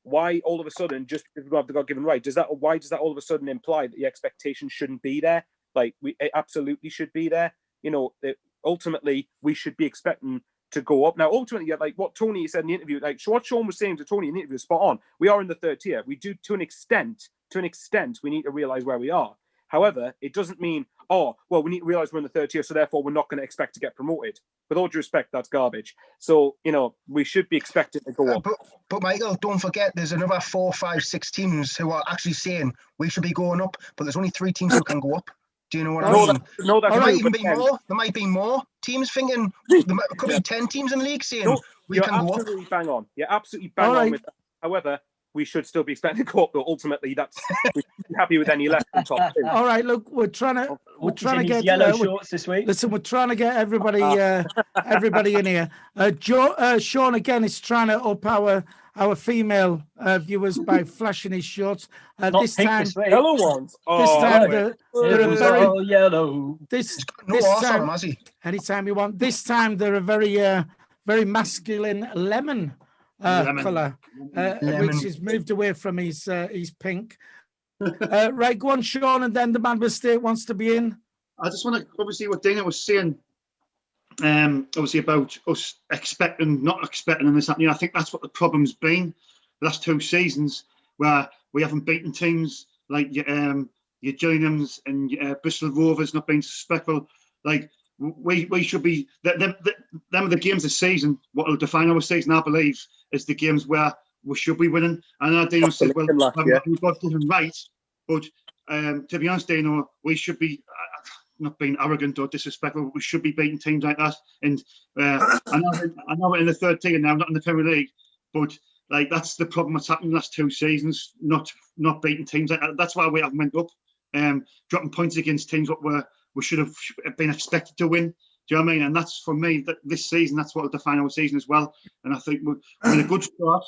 why all of a sudden, just because we don't have the God-given right, why does that all of a sudden imply that the expectation shouldn't be there? Like, it absolutely should be there. Ultimately, we should be expecting to go up. Now, ultimately, like what Tony said in the interview, like what Sean was saying to Tony in the interview is spot on. We are in the 3rd tier. We do, to an extent, we need to realise where we are. However, it doesn't mean, we need to realise we're in the 3rd tier, so therefore we're not going to expect to get promoted. With all due respect, that's garbage. So, we should be expected to go up. But Michael, don't forget, there's another 4, 5, 6 teams who are actually saying we should be going up, but there's only 3 teams who can go up. Do you know what I mean? No, that's there true, might even be more. There might be more teams thinking, there could be 10 teams in the league saying we can go up. You're absolutely bang on. You're absolutely bang on with that. However, we should still be expecting to go up, but ultimately we should be happy with any less than top 2. All right, look, we're trying to get yellow shorts this week. Listen, we're trying to get everybody in here. Sean again is trying to up our female viewers by flashing his shorts. This time, yellow ones. This time they're very yellow. This time, anytime you want. This time they're a very masculine lemon Lemon. colour, Lemon. which is moved away from his pink. Right, go on, Sean, and then the man mistake wants to be in. I just want to obviously what Dana was saying, obviously about us expecting, not expecting, and this happening. I think that's what the problem's been the last 2 seasons, where we haven't beaten teams like your Gillinghams and Bristol Rovers, not being suspectful. Like we should be. Them are the games this season. What will define our season, I believe, is the games where we should be winning. And I know Dino said, well, we've got something right, but to be honest, Dino, we should be. Not being arrogant or disrespectful, but we should be beating teams like that. And I know we're in the 3rd tier now, not in the Premier League, but like that's the problem that's happened the last 2 seasons, not beating teams like that. That's why we haven't went up, dropping points against teams what we should have been expected to win. Do you know what I mean? And that's for me, that this season, that's what will define our season as well. And I think we're in a good start,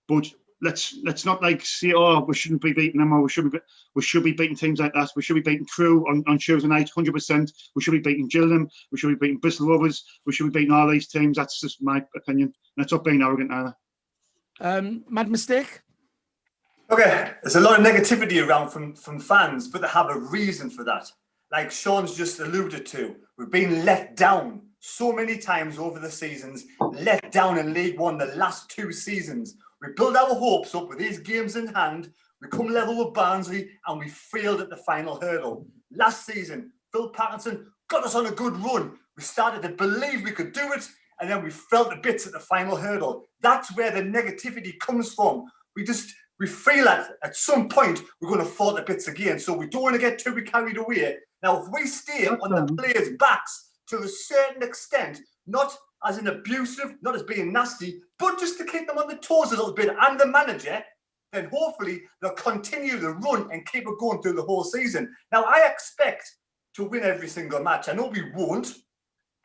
but let's not like say, oh, we shouldn't be beating them, or we should be beating teams like that. We should be beating Crewe on Tuesday night, 100%. We should be beating Gillingham. We should be beating Bristol Rovers. We should be beating all these teams. That's just my opinion. And it's not being arrogant either. Mad mistake. Okay, there's a lot of negativity around from fans, but they have a reason for that. Like Sean's just alluded to, we've been let down so many times over the seasons, let down in League One the last 2 seasons. We build our hopes up with these games in hand. We come level with Barnsley, and we failed at the final hurdle. Last season, Phil Parkinson got us on a good run. We started to believe we could do it, and then we felt the bits at the final hurdle. That's where the negativity comes from. We feel that at some point we're going to fall to bits again. So we don't want to get too carried away. Now, if we stay on the players' backs to a certain extent, not as an abusive, not as being nasty, but just to keep them on the toes a little bit, and the manager, then hopefully they'll continue the run and keep it going through the whole season. Now, I expect to win every single match. I know we won't.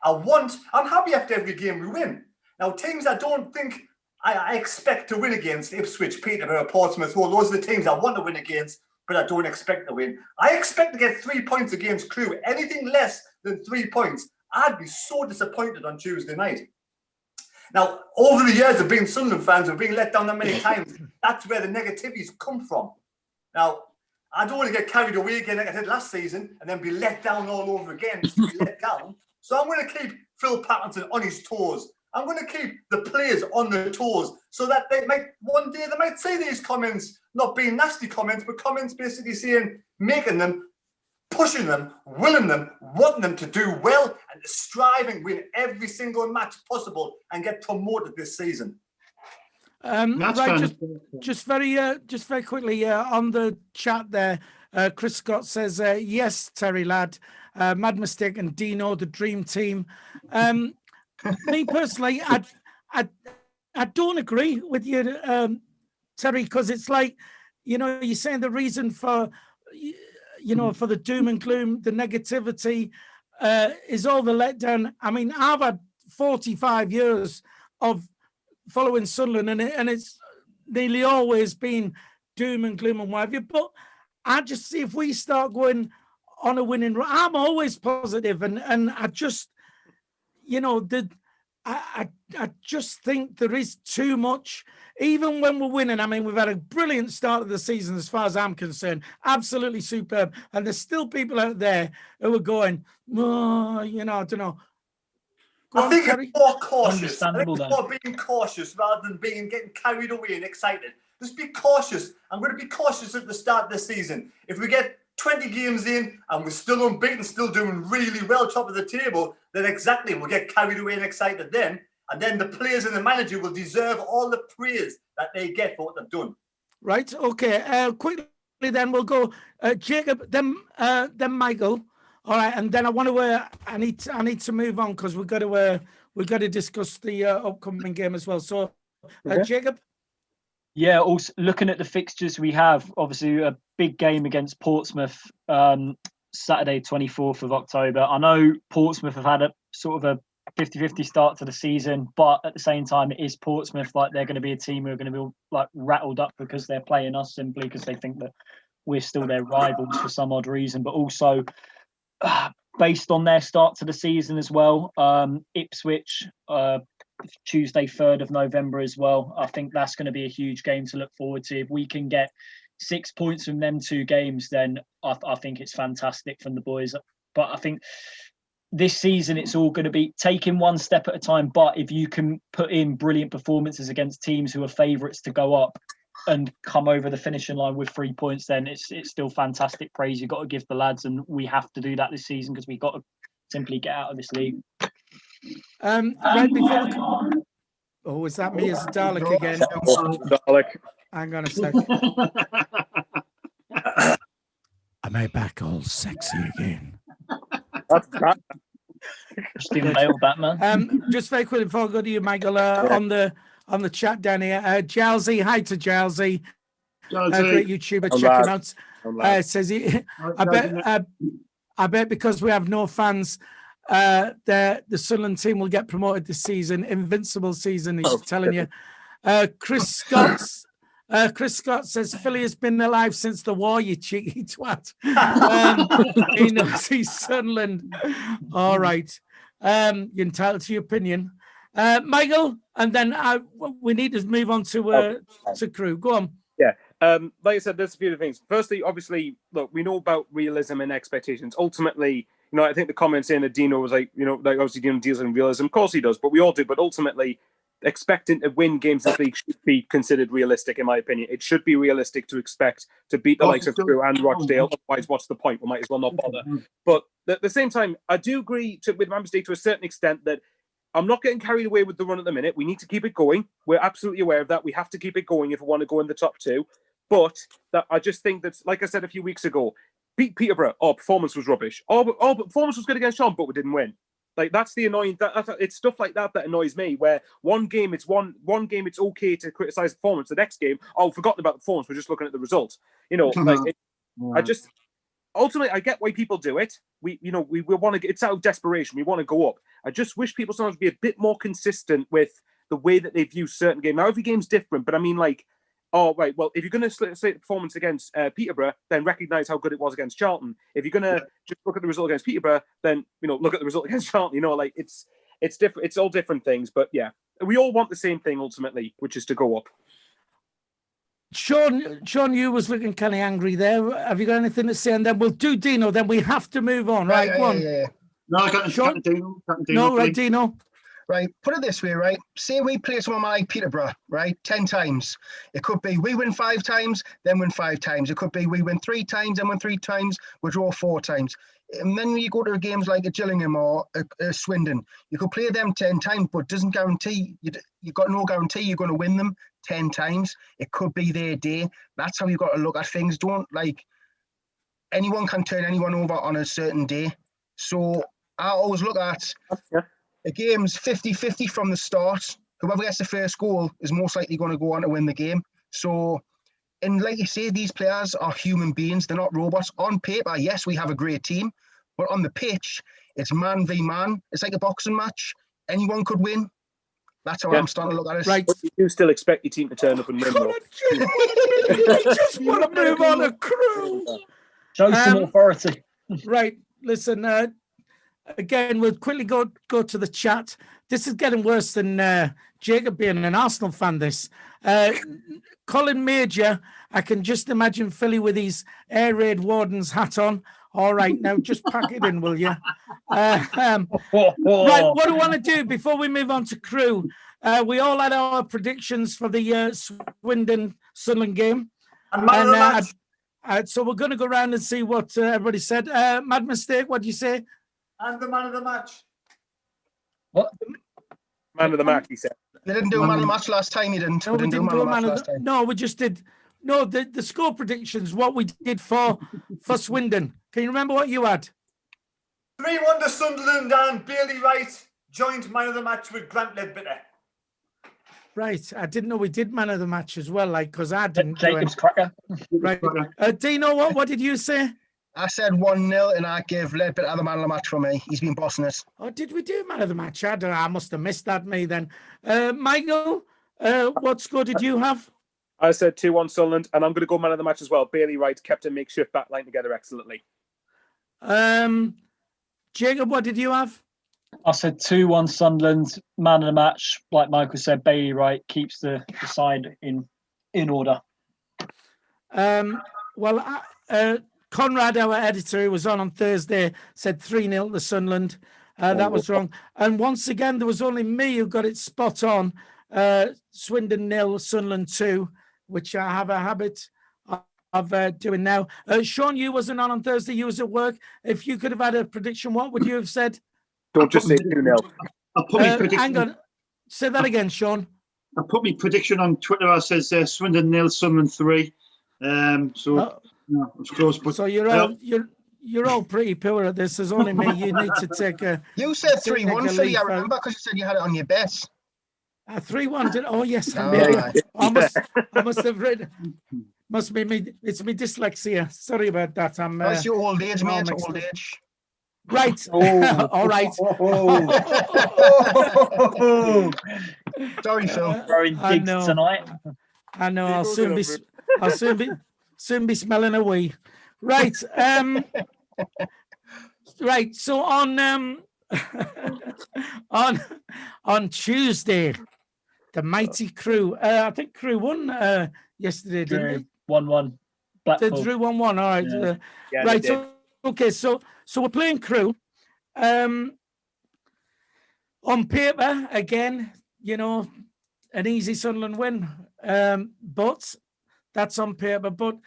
I'm happy after every game we win. Now, teams I don't think I expect to win against, Ipswich, Peterborough, Portsmouth, well, those are the teams I want to win against, but I don't expect to win. I expect to get 3 points against Crewe. Anything less than 3 points, I'd be so disappointed on Tuesday night. Now, over the years of being Sunderland fans, we've been let down that many times. That's where the negativities come from. Now, I don't want to get carried away again like I did last season and then be let down all over again, just to be let down. So I'm going to keep Phil Parkinson on his toes. I'm going to keep the players on their toes so that one day they might say these comments, not being nasty comments, but comments basically saying, making them, pushing them, willing them, wanting them to do well and to strive and win every single match possible and get promoted this season. Right, just very quickly on the chat there, Chris Scott says, yes, Terry lad, mad mistake, and Dino, the dream team. Me personally, I don't agree with you, Terry, because it's like, you're saying the reason for, for the doom and gloom, the negativity is all the letdown. I mean, I've had 45 years of following Sunderland, and it's nearly always been doom and gloom and what have you. But I just see if we start going on a winning run, I'm always positive, and I just, I just think there is too much, even when we're winning. I mean, we've had a brilliant start of the season as far as I'm concerned, absolutely superb. And there's still people out there who are going, oh, I don't know. I think it's more cautious. I think it's more being cautious rather than getting carried away and excited. Just be cautious. I'm going to be cautious at the start of the season. If we get 20 games in and we're still unbeaten, still doing really well, top of the table, then exactly we'll get carried away and excited then. And then the players and the manager will deserve all the praise that they get for what they've done. Right. Okay. Quickly then we'll go Jacob, then Michael. All right, and then I need to move on because we've got to discuss the upcoming game as well. So, Jacob. Yeah, also looking at the fixtures we have, obviously a big game against Portsmouth Saturday, 24th of October. I know Portsmouth have had a sort of a 50-50 start to the season, but at the same time, it is Portsmouth. Like, they're going to be a team who are going to be like rattled up because they're playing us simply because they think that we're still their rivals for some odd reason, but also based on their start to the season as well. Ipswich, Tuesday, 3rd of November as well. I think that's going to be a huge game to look forward to. If we can get 6 points from them 2 games, then I think it's fantastic from the boys. But I think this season it's all going to be taking one step at a time. But if you can put in brilliant performances against teams who are favourites to go up and come over the finishing line with 3 points, then it's still fantastic praise you've got to give the lads, and we have to do that this season because we've got to simply get out of this league. Right before oh, is that me as a Dalek again? Dalek. Hang on a sec. Am I back all sexy again? That's that. Stephen Bale, Batman. Just very quickly before I go to you, Michael, on the chat down here, Jalsy, hi to Jalsy, great YouTuber, check him out. Says he, I bet because we have no fans, the Sunderland team will get promoted this season. Invincible season, he's telling you. Chris Scott says Philly has been alive since the war, you cheeky twat. He knows he's Sunderland. All right. You're entitled to your opinion. Michael, and then we need to move on to Crewe. Go on. Yeah. Like I said, there's a few things. Firstly, obviously, look, we know about realism and expectations. Ultimately, I think the comment saying that Dino was like, like obviously Dino deals in realism. Of course he does, but we all do. But ultimately, expecting to win games this league should be considered realistic, in my opinion. It should be realistic to expect to beat the likes of Crewe and Rochdale. Otherwise, what's the point? We might as well not bother. But at the same time, I do agree with my mistake to a certain extent that I'm not getting carried away with the run at the minute. We need to keep it going. We're absolutely aware of that. We have to keep it going if we want to go in the top 2. But that I just think that, like I said a few weeks ago, beat Peterborough. Performance was rubbish. But performance was good against Sean, but we didn't win. Like that's the annoying. It's stuff like that annoys me. Where one game it's okay to criticize performance. The next game, forgotten about the performance. We're just looking at the result. I just ultimately I get why people do it. We want to. It's out of desperation. We want to go up. I just wish people sometimes be a bit more consistent with the way that they view certain games. Now every game's different, but I mean like. Oh, right. Well, if you're going to say the performance against Peterborough, then recognise how good it was against Charlton. If you're going to just look at the result against Peterborough, then, look at the result against Charlton. It's different. It's all different things. But, yeah, we all want the same thing, ultimately, which is to go up. Sean, you was looking kind of angry there. Have you got anything to say? And then we'll do Dino. Then we have to move on, right? Go on. Yeah. No, I got Sean? Dino. No, right, Dino. Right, put it this way, right? Say we play someone like Peterborough, right? 10 times. It could be we win 5 times, then win 5 times. It could be we win 3 times, then win 3 times, we draw 4 times. And then you go to games like a Gillingham or a Swindon. You could play them 10 times, but doesn't guarantee you've got no guarantee you're going to win them 10 times. It could be their day. That's how you've got to look at things. Don't anyone can turn anyone over on a certain day. So I always look at the game's 50-50 from the start. Whoever gets the first goal is most likely going to go on to win the game. So, and like you say, these players are human beings. They're not robots. On paper, yes, we have a great team. But on the pitch, it's man v man. It's like a boxing match. Anyone could win. That's how I'm starting to look at it. Right. But you do still expect your team to turn up and win, though. I just want to move on a Crewe. Show some authority. Right. Listen, again, we'll quickly go to the chat. This is getting worse than Jacob being an Arsenal fan, this. Colin Major, I can just imagine Philly with his air raid warden's hat on. All right, now just pack it in, will you? Right, what do I want to do before we move on to Crewe? We all had our predictions for the Swindon-Sunderland game. So we're going to go around and see what everybody said. Mad Mistake, what do you say? And the man of the match. What? Man of the match, he said. They didn't do man of the match last time, you didn't. No, we didn't do man of the match. No, we just did. No, the score predictions, what we did for Swindon. Can you remember what you had? 3-1 to Sunderland, and Bailey Wright joined man of the match with Grant Ledbetter. Right, I didn't know we did man of the match as well, because I didn't. Jacob's cracker. Right. Dino, what did you say? I said 1-0 and I gave Ledbetter the man of the match for me. He's been bossing us. Oh, did we do man of the match? I don't know. I must have missed that, me then. Michael, what score did you have? I said 2-1 Sunderland, and I'm going to go man of the match as well. Bailey Wright kept a makeshift back line together excellently. Jacob, what did you have? I said 2-1 Sunderland, man of the match. Like Michael said, Bailey Wright keeps the side in order. Well, Conrad, our editor, who was on Thursday, said 3-0 to Sunderland. That was wrong. And once again, there was only me who got it spot on. Swindon 0, Sunderland 2, which I have a habit of doing now. Sean, you wasn't on Thursday. You was at work. If you could have had a prediction, what would you have said? Don't just say 2-0. I put my prediction. Hang on. Say that again, Sean. I put my prediction on Twitter. I says Swindon 0, Sunderland 3. So it's close. But so you're all pretty poor at this. There's only me. You need to take a. You said 3-1, Philly. I remember because you said you had it on your bets. 3-1 did. Oh yes, I did. Right. I must have read. Must be me. It's me dyslexia. Sorry about that. That's your old age, mate. Old age. Right. All right. Sorry, Phil. Throwing digs tonight. I know. I'll soon be smelling a wee. Right. Right. So on Tuesday, the mighty Crewe. I think Crewe won yesterday, didn't they? 1-1. They drew 1-1. All right. Yeah, right. So, okay. So we're playing Crewe. On paper, again, an easy Sunderland win. But that's on paper. But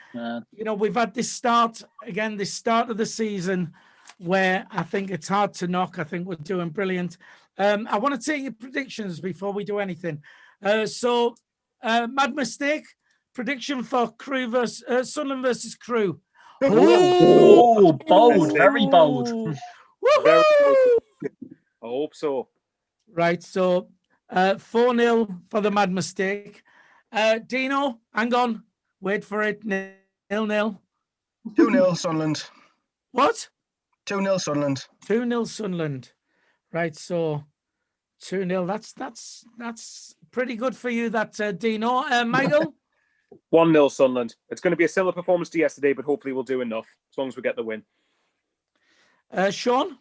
we've had this start of the season where I think it's hard to knock. I think we're doing brilliant. I want to take your predictions before we do anything. So, mad mistake prediction for Crewe versus Sunderland versus Crewe. Oh, bold, very bold. Very bold. I hope so. Right, so 4-0 for the mad mistake. Dino, hang on, wait for it. 0-0. 2-0 Sunderland. What? 2-0 Sunderland. 2-0 Sunderland. Right, so 2-0. That's pretty good for you. That Dino. Michael. 1-0 Sunderland. It's going to be a similar performance to yesterday, but hopefully we'll do enough as long as we get the win. Sean?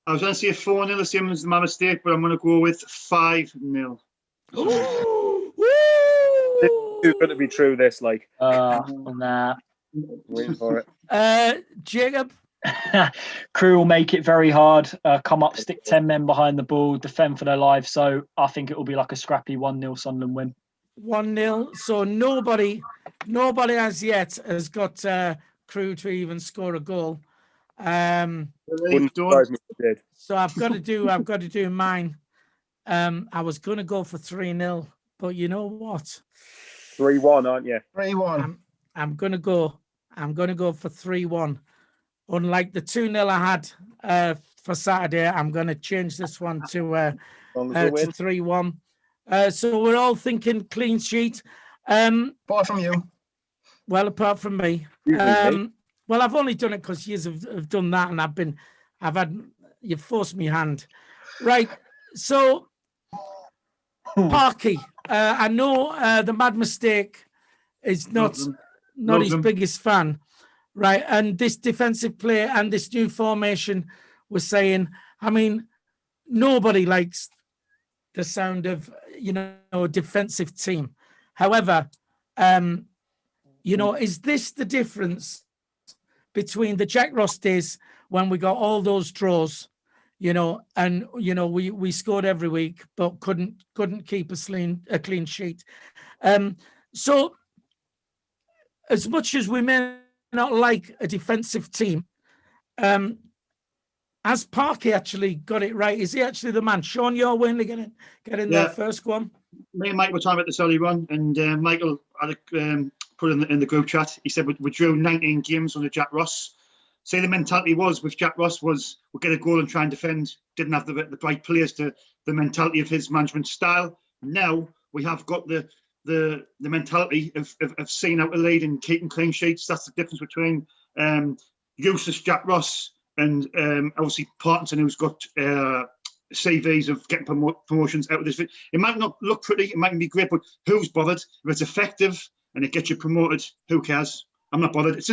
I was going to say 4-0, the same as my mistake, but I'm going to go with 5-0. It's too good to be true, this. Nah. Waiting for it. Jacob? Crewe will make it very hard, come up, stick 10 men behind the ball, defend for their lives. So I think it will be like a scrappy 1-0 Sunderland win. 1-0. So nobody as yet has got Crewe to even score a goal. Wouldn't surprise me if it did. So I've got to do mine. I was going to go for 3-0, but you know what? 3-1, aren't you? 3-1. I'm going to go for 3-1. Unlike the 2-0 I had for Saturday, I'm going to change this one to 3-1. So we're all thinking clean sheet. Apart from you. Well, apart from me. Well, I've only done it because you have done that, and you've forced me hand. Right. So, Parky, I know the mad mistake is not his biggest fan, right? And this defensive play and this new formation was saying, I mean, nobody likes the sound of, a defensive team. However, is this the difference between the Jack Ross days when we got all those draws, and we scored every week but couldn't keep a clean sheet. So as much as we may not like a defensive team, has Parky actually got it right? Is he actually the man? Sean, you're willing to get in there first, go on. Me and Mike were talking about this earlier on, and Michael had put in the group chat. He said we drew 19 games under Jack Ross. Say the mentality was with Jack Ross was we'll get a goal and try and defend. Didn't have the right players to the mentality of his management style. Now we have got the mentality of seeing out the lead and keeping clean sheets. That's the difference between useless Jack Ross and obviously Parkinson, who's got CVs of getting promotions out of this. It might not look pretty, it might be great, but who's bothered? If it's effective and it gets you promoted, who cares? I'm not bothered. It's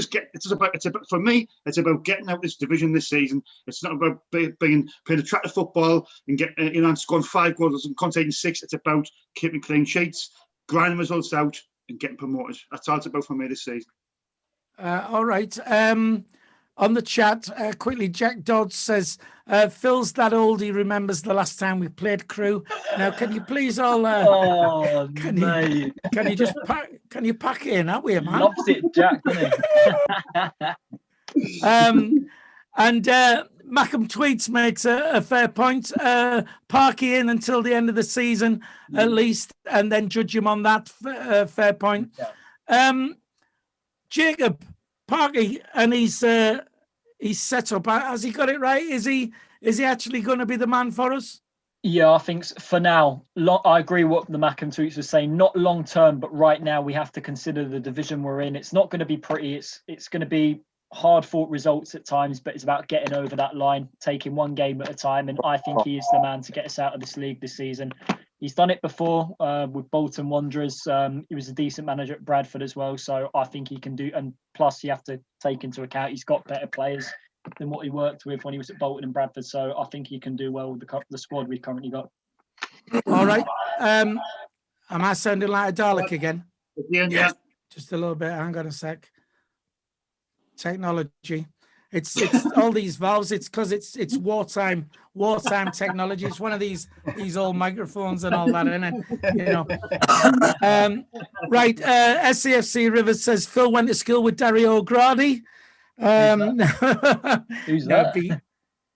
about for me. It's about getting out this division this season. It's not about playing attractive football and scoring 5 goals and conceding 6. It's about keeping clean sheets, grinding results out, and getting promoted. That's all it's about for me this season. All right. On the chat, quickly, Jack Dodds says, Phil's that old he remembers the last time we played Crewe. Now, can you please all can you just pack in, are we, man? Loves it, Jack, doesn't he? And Mackham Tweets makes a fair point. Parky in until the end of the season, at least, and then judge him on that. Fair point. Yeah. Jacob, Parky, and he's set up. Has he got it right? Is he actually going to be the man for us? Yeah, I think for now. I agree with what the Mackham Tweets was saying. Not long term, but right now we have to consider the division we're in. It's not going to be pretty. It's going to be hard fought results at times, but it's about getting over that line, taking one game at a time. And I think he is the man to get us out of this league this season. He's done it before with Bolton Wanderers. He was a decent manager at Bradford as well. So I think he can do. And plus, you have to take into account he's got better players than what he worked with when he was at Bolton and Bradford. So I think he can do well with the squad we've currently got. All right. Am I sounding like a Dalek again? Yeah. Just a little bit. Hang on a sec. Technology. It's all these valves. It's because it's wartime technology. It's one of these old microphones and all that, isn't it? Right. SCFC Rivers says Phil went to school with Dario O'Grady. Who's that?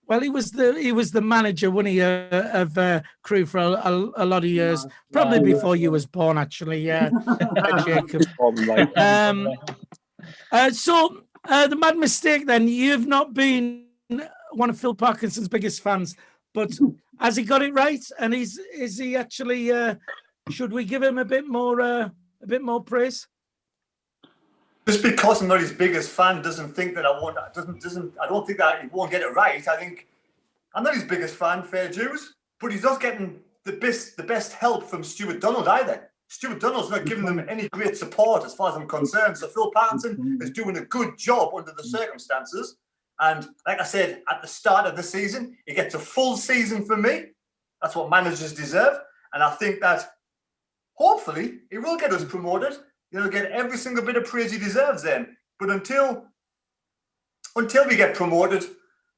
Well, he was the manager, wasn't he, of Crewe for a lot of years, probably before you was born, actually. Jacob. The mad mistake then, you've not been one of Phil Parkinson's biggest fans, but has he got it right? And is he actually, should we give him a bit more praise? Just because I'm not his biggest fan doesn't think that I won't, I don't think that he won't get it right. I think I'm not his biggest fan, fair dues, but he's not getting the best help from Stuart Donald either. Stuart Donald's not giving them any great support as far as I'm concerned. So Phil Parkinson is doing a good job under the circumstances. And like I said, at the start of the season, he gets a full season from me. That's what managers deserve. And I think that hopefully he will get us promoted. He'll get every single bit of praise he deserves then. But until we get promoted,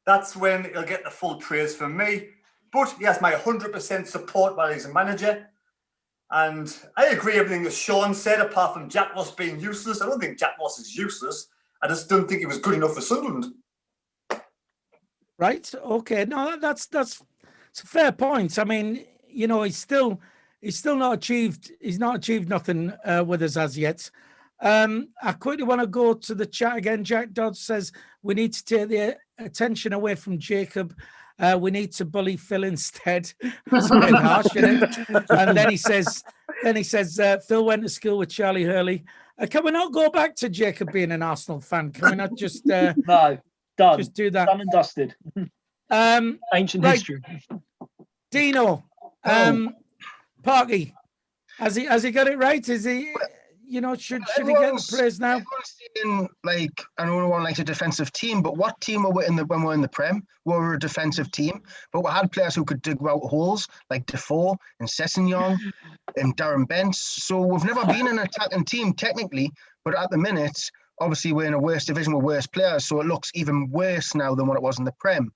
that's when he'll get the full praise from me. But he has my 100% support while he's a manager. And I agree everything that Sean said, apart from Jack Ross being useless. I don't think Jack Ross is useless. I just don't think he was good enough for Sunderland. Right. Okay. No, that's a fair point. I mean, he's still not achieved. He's not achieved nothing with us as yet. I quickly want to go to the chat again. Jack Dodds says we need to take the attention away from Jacob. We need to bully Phil instead. That's a bit harsh, isn't it? And then he says, Phil went to school with Charlie Hurley. Can we not go back to Jacob being an Arsenal fan? Can we not just no, done. Just do that? Done and dusted. Ancient history. Dino, Parky, has he got it right? Is he? Should he get the praise now? Saying, I know one likes a defensive team, but what team were we when we were in the Prem? We were a defensive team, but we had players who could dig out holes, like Defoe and Sessegnon and Darren Bent. So we've never been an attacking team technically, but at the minute, obviously we're in a worse division with worse players, so it looks even worse now than what it was in the Prem.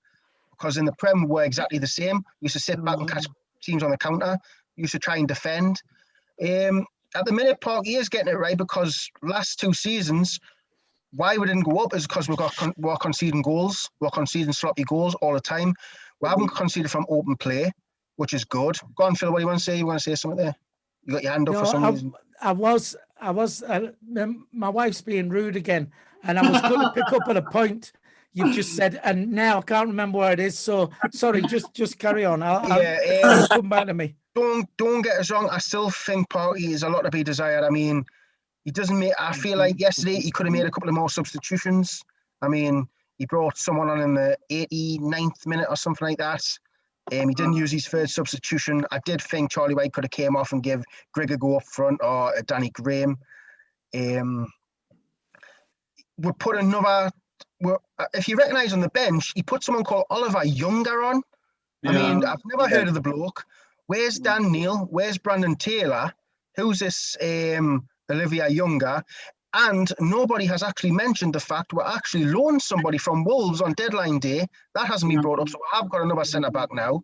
Because in the Prem, we're exactly the same. We used to sit back and catch teams on the counter. We used to try and defend. At the minute, Parky is getting it right because last 2 seasons, why we didn't go up is because we're conceding goals. We're conceding sloppy goals all the time. We haven't conceded from open play, which is good. Go on, Phil, what do you want to say? You want to say something there? You got your hand up for some reason. I was. My wife's being rude again, and I was going to pick up on a point you've just said, and now I can't remember where it is. So sorry, just carry on. I'll come back to me. Don't get us wrong. I still think Parky is a lot to be desired. I mean, he doesn't make. I feel like yesterday he could have made a couple of more substitutions. I mean, he brought someone on in the 89th minute or something like that. He didn't use his third substitution. I did think Charlie WYKE could have came off and give Greg a go up front or Danny Graham. would put another. If you recognise on the bench, he put someone called Oliver Younger on. I mean, I've never heard of the bloke. Where's Dan Neil? Where's Brandon Taylor? Who's this Olivia Younger? And nobody has actually mentioned the fact we're actually loaned somebody from Wolves on deadline day. That hasn't been brought up, so we have got another centre-back now.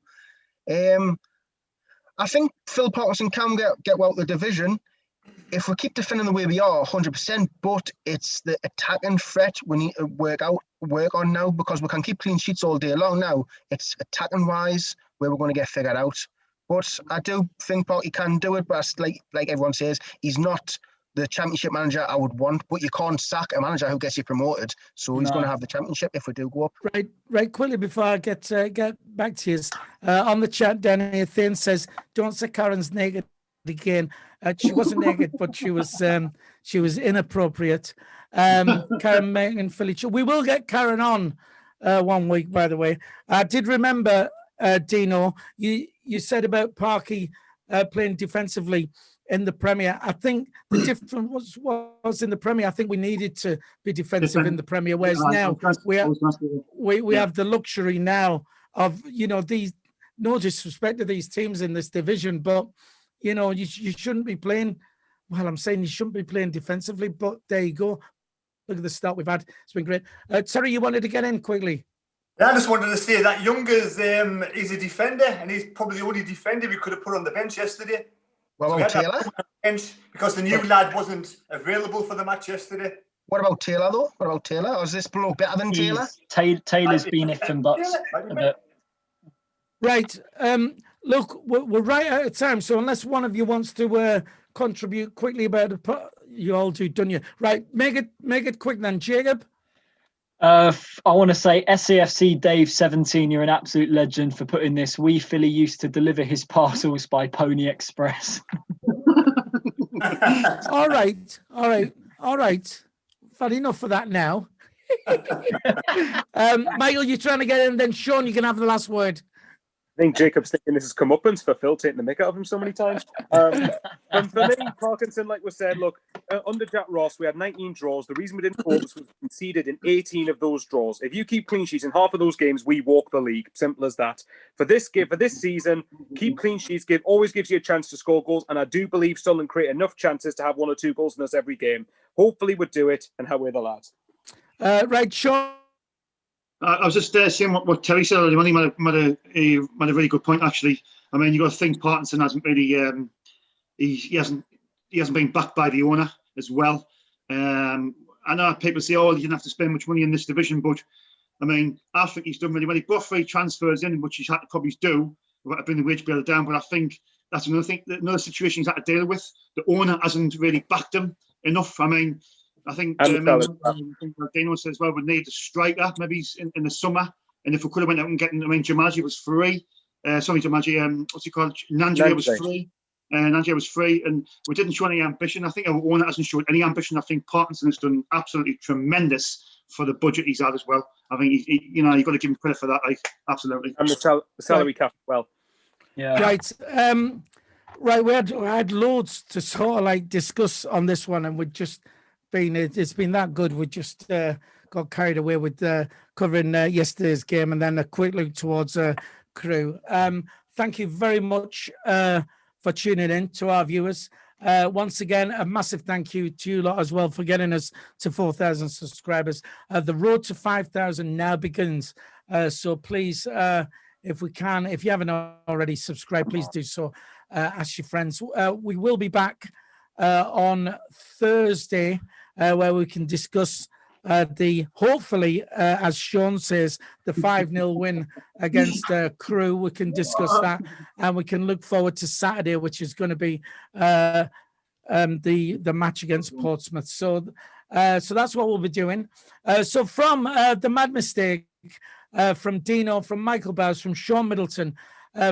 I think Phil Parkinson can get well out the division if we keep defending the way we are, 100%. But it's the attacking threat we need to work on now, because we can keep clean sheets all day long now. It's attacking-wise where we're going to get figured out. But I do think Parky can do it. But like everyone says, he's not the championship manager I would want, but you can't sack a manager who gets you promoted. So he's going to have the championship if we do go up. Right. Quickly before I get back to you, on the chat, Danny Thin says, "Don't say Karen's naked again." She wasn't naked, but she was inappropriate. Karen, Megan, Philly. We will get Karen on 1 week, by the way. I did remember, Dino, you said about Parky playing defensively in the Premier. I think the difference was in the Premier. I think we needed to be defensive in the Premier, whereas now we have the luxury now of, these, no disrespect to these teams in this division, but you shouldn't be playing. Well, I'm saying you shouldn't be playing defensively, but there you go. Look at the start we've had. It's been great. Terry, you wanted to get in quickly. Yeah, I just wanted to say that Younger's he's a defender, and he's probably the only defender we could have put on the bench yesterday. What about Taylor? Because the new lad wasn't available for the match yesterday. What about Taylor, though? What about Taylor? Or is this bloke better than Taylor? Taylor's been if and buts a bit. Right. Look, we're right out of time. So unless one of you wants to contribute quickly about it, you all do, don't you? Right. Make it quick then, Jacob. I want to say SAFC Dave 17, you're an absolute legend for putting this. Wee Philly used to deliver his parcels by Pony Express. All right. Fair enough for that now. Michael, you're trying to get in, then Sean, you can have the last word. I think Jacob's thinking this is comeuppance for Phil taking the mick out of him so many times. And for me, Parkinson, like we said, look, under Jack Ross, we had 19 draws. The reason we didn't focus was we conceded in 18 of those draws. If you keep clean sheets in half of those games, we walk the league. Simple as that. For this season, keep clean sheets. Always gives you a chance to score goals. And I do believe Sunderland create enough chances to have 1 or 2 goals in us every game. Hopefully we'll do it, and how we're the lads. Right, Sean. I was just saying what Terry said earlier. He made a really good point, actually. I mean, you got to think Parkinson hasn't really he hasn't been backed by the owner as well. I know people say, "Oh, you didn't have to spend much money in this division," but I mean, I think he's done really well. He brought 3 transfers in, which he's had to probably do to bring the wage bill down. But I think that's another situation he's had to deal with. The owner hasn't really backed him enough. I mean, I think Dino says, well, we need a striker, maybe in the summer. And if we could have went out and getting, Jamaji was free. Jamaji, what's he called? Nangia was free. Nangia was free. And we didn't show any ambition. I think our owner hasn't shown any ambition. I think Parkinson has done absolutely tremendous for the budget he's had as well. I think, you've got to give him credit for that. Absolutely. And the salary cap as well. Yeah. Right. Right. We had loads to sort of discuss on this one, and it's been that good. We just got carried away with covering yesterday's game and then a quick look towards Crewe. Thank you very much for tuning in to our viewers. Once again, a massive thank you to you lot as well for getting us to 4,000 subscribers. The road to 5,000 now begins. So please, if you haven't already subscribed, please do so. Ask your friends. We will be back on Thursday, where we can discuss hopefully, as Sean says, the 5-0 win against Crewe. We can discuss that, and we can look forward to Saturday, which is going to be the match against Portsmouth. So that's what we'll be doing. So from the Mad Mistake, from Dino, from Michael Bowes, from Sean Middleton,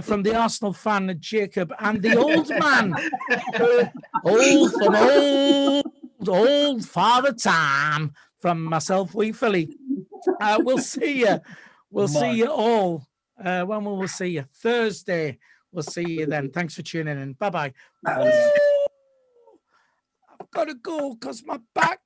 from the Arsenal fan Jacob, and the old man, old Father Time, from myself, Wee Philly. We'll see you. We'll see you all. When will we see you? Thursday. We'll see you then. Thanks for tuning in. Bye-bye. I've got to go because my back's